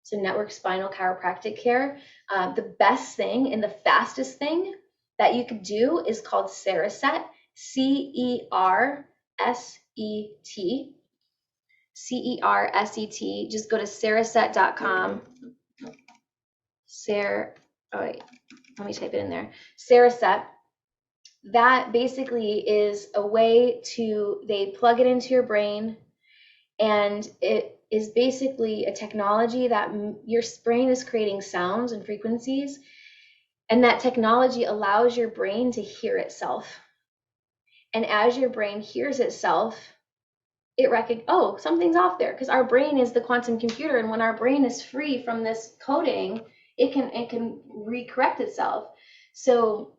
[SPEAKER 1] So network spinal chiropractic care. The best thing and the fastest thing that you could do is called Cereset, C-E-R-S-E-T. C-E-R-S-E-T. Just go to cereset.com. Oh wait, let me type it in there. Cereset. That basically is a way to, they plug it into your brain, and it is basically a technology that your brain is creating sounds and frequencies, and that technology allows your brain to hear itself. And as your brain hears itself, it recognizes, oh, something's off there, because our brain is the quantum computer, and when our brain is free from this coding, it can recorrect itself. So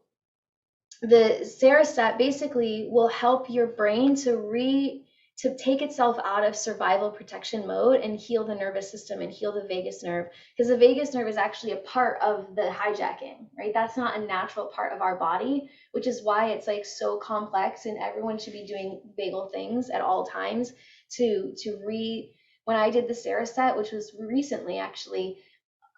[SPEAKER 1] the Cereset basically will help your brain to take itself out of survival protection mode and heal the nervous system and heal the vagus nerve, because the vagus nerve is actually a part of the hijacking, right? That's not a natural part of our body, which is why it's like so complex, and everyone should be doing vagal things at all times when I did the Cereset, which was recently actually,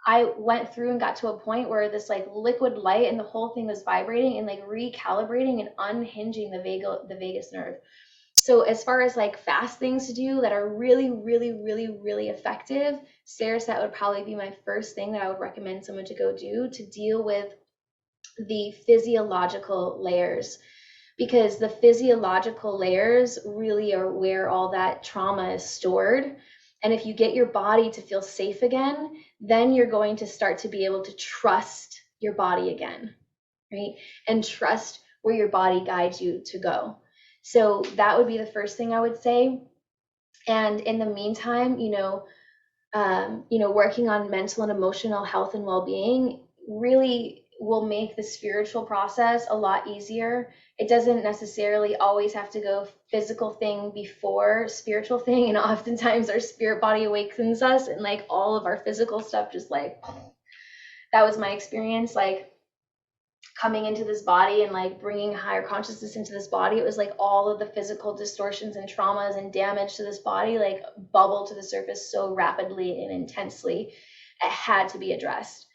[SPEAKER 1] I went through and got to a point where this like liquid light and the whole thing was vibrating and like recalibrating and unhinging the vagus nerve. So as far as like fast things to do that are really, really, really, really effective, Cereset would probably be my first thing that I would recommend someone to go do to deal with the physiological layers, because the physiological layers really are where all that trauma is stored. And if you get your body to feel safe again, then you're going to start to be able to trust your body again, right? And trust where your body guides you to go. So that would be the first thing I would say. And in the meantime, working on mental and emotional health and well-being really will make the spiritual process a lot easier. It doesn't necessarily always have to go physical thing before spiritual thing, and oftentimes our spirit body awakens us and like all of our physical stuff just like that was my experience, like coming into this body and like bringing higher consciousness into this body. It was like all of the physical distortions and traumas and damage to this body like bubble to the surface so rapidly and intensely. It had to be addressed,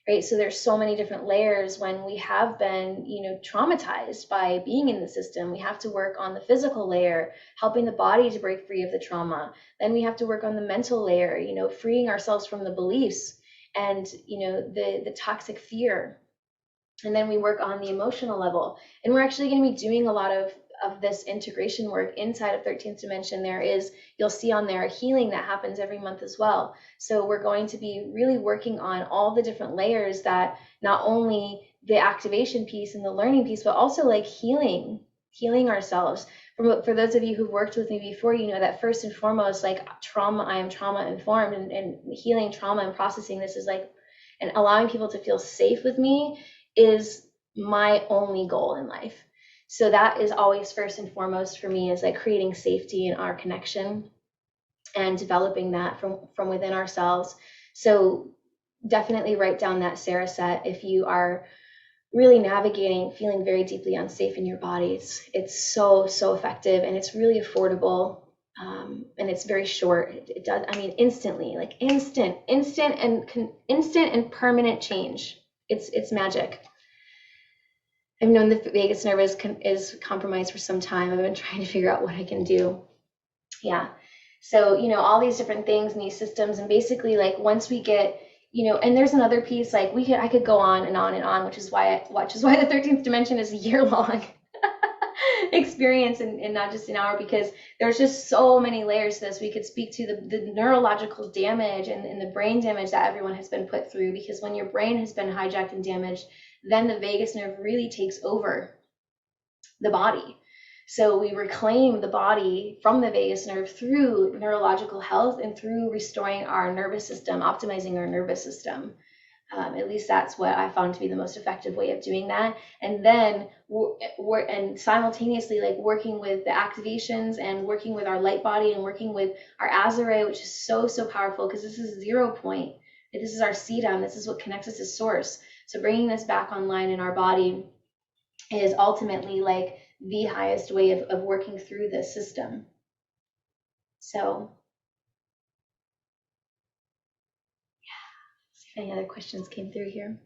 [SPEAKER 1] right? So there's so many different layers when we have been, traumatized by being in the system. We have to work on the physical layer, helping the body to break free of the trauma. Then we have to work on the mental layer, freeing ourselves from the beliefs and, the toxic fear. And then we work on the emotional level. And we're actually going to be doing a lot of this integration work inside of 13th dimension. You'll see on there, healing that happens every month as well. So we're going to be really working on all the different layers, that not only the activation piece and the learning piece, but also like healing ourselves. For those of you who've worked with me before, you know that first and foremost, like I am trauma informed, and healing trauma and processing this is like, and allowing people to feel safe with me is my only goal in life. So that is always first and foremost for me, is like creating safety in our connection and developing that from within ourselves. So definitely write down that Sarah set if you are really navigating, feeling very deeply unsafe in your body. It's so effective, and it's really affordable. And it's very short. It does, instantly, like instant and permanent change. It's magic. I've known the vagus nerve is compromised for some time. I've been trying to figure out what I can do. Yeah. So, all these different things and these systems, and basically like once we get, and there's another piece, like I could go on and on and on, which is why the 13th dimension is a year-long experience and not just an hour, because there's just so many layers to this. We could speak to the neurological damage and the brain damage that everyone has been put through, because when your brain has been hijacked and damaged, then the vagus nerve really takes over the body. So we reclaim the body from the vagus nerve through neurological health and through restoring our nervous system, optimizing our nervous system. At least that's what I found to be the most effective way of doing that. And then and simultaneously like working with the activations and working with our light body and working with our Azure, which is so powerful, because this is 0 point. This is our sedum. This is what connects us to source. So bringing this back online in our body is ultimately like the highest way of working through this system. So yeah, see if any other questions came through here.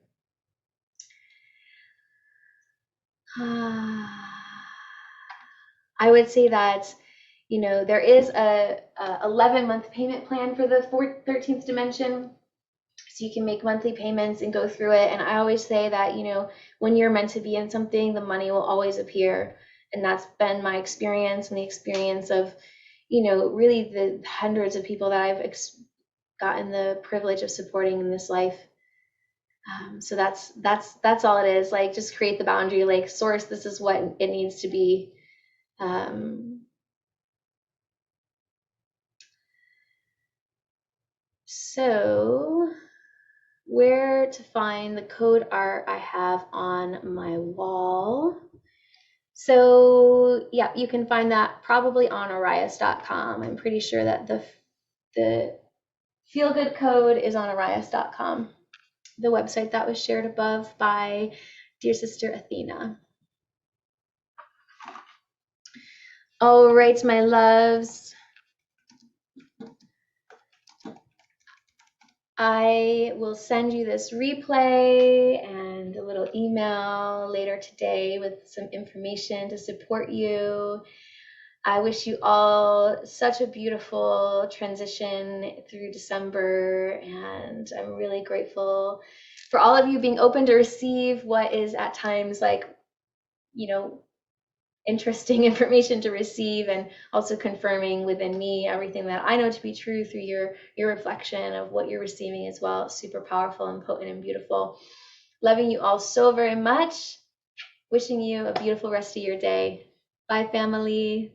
[SPEAKER 1] I would say that, there is a 11-month payment plan for the 13th dimension. So you can make monthly payments and go through it. And I always say that, when you're meant to be in something, the money will always appear. And that's been my experience, and the experience of, really the hundreds of people that I've gotten the privilege of supporting in this life. So that's all it is. Like, just create the boundary, like, source, this is what it needs to be. So where to find the code art I have on my wall? So yeah, you can find that probably on Arias.com. I'm pretty sure that the feel good code is on Arias.com, the website that was shared above by dear sister Athena. All right, my loves. I will send you this replay and a little email later today with some information to support you. I wish you all such a beautiful transition through December, and I'm really grateful for all of you being open to receive what is at times like, interesting information to receive, and also confirming within me everything that I know to be true through your reflection of what you're receiving as well. Super powerful and potent and beautiful. Loving you all so very much. Wishing you a beautiful rest of your day. Bye, family.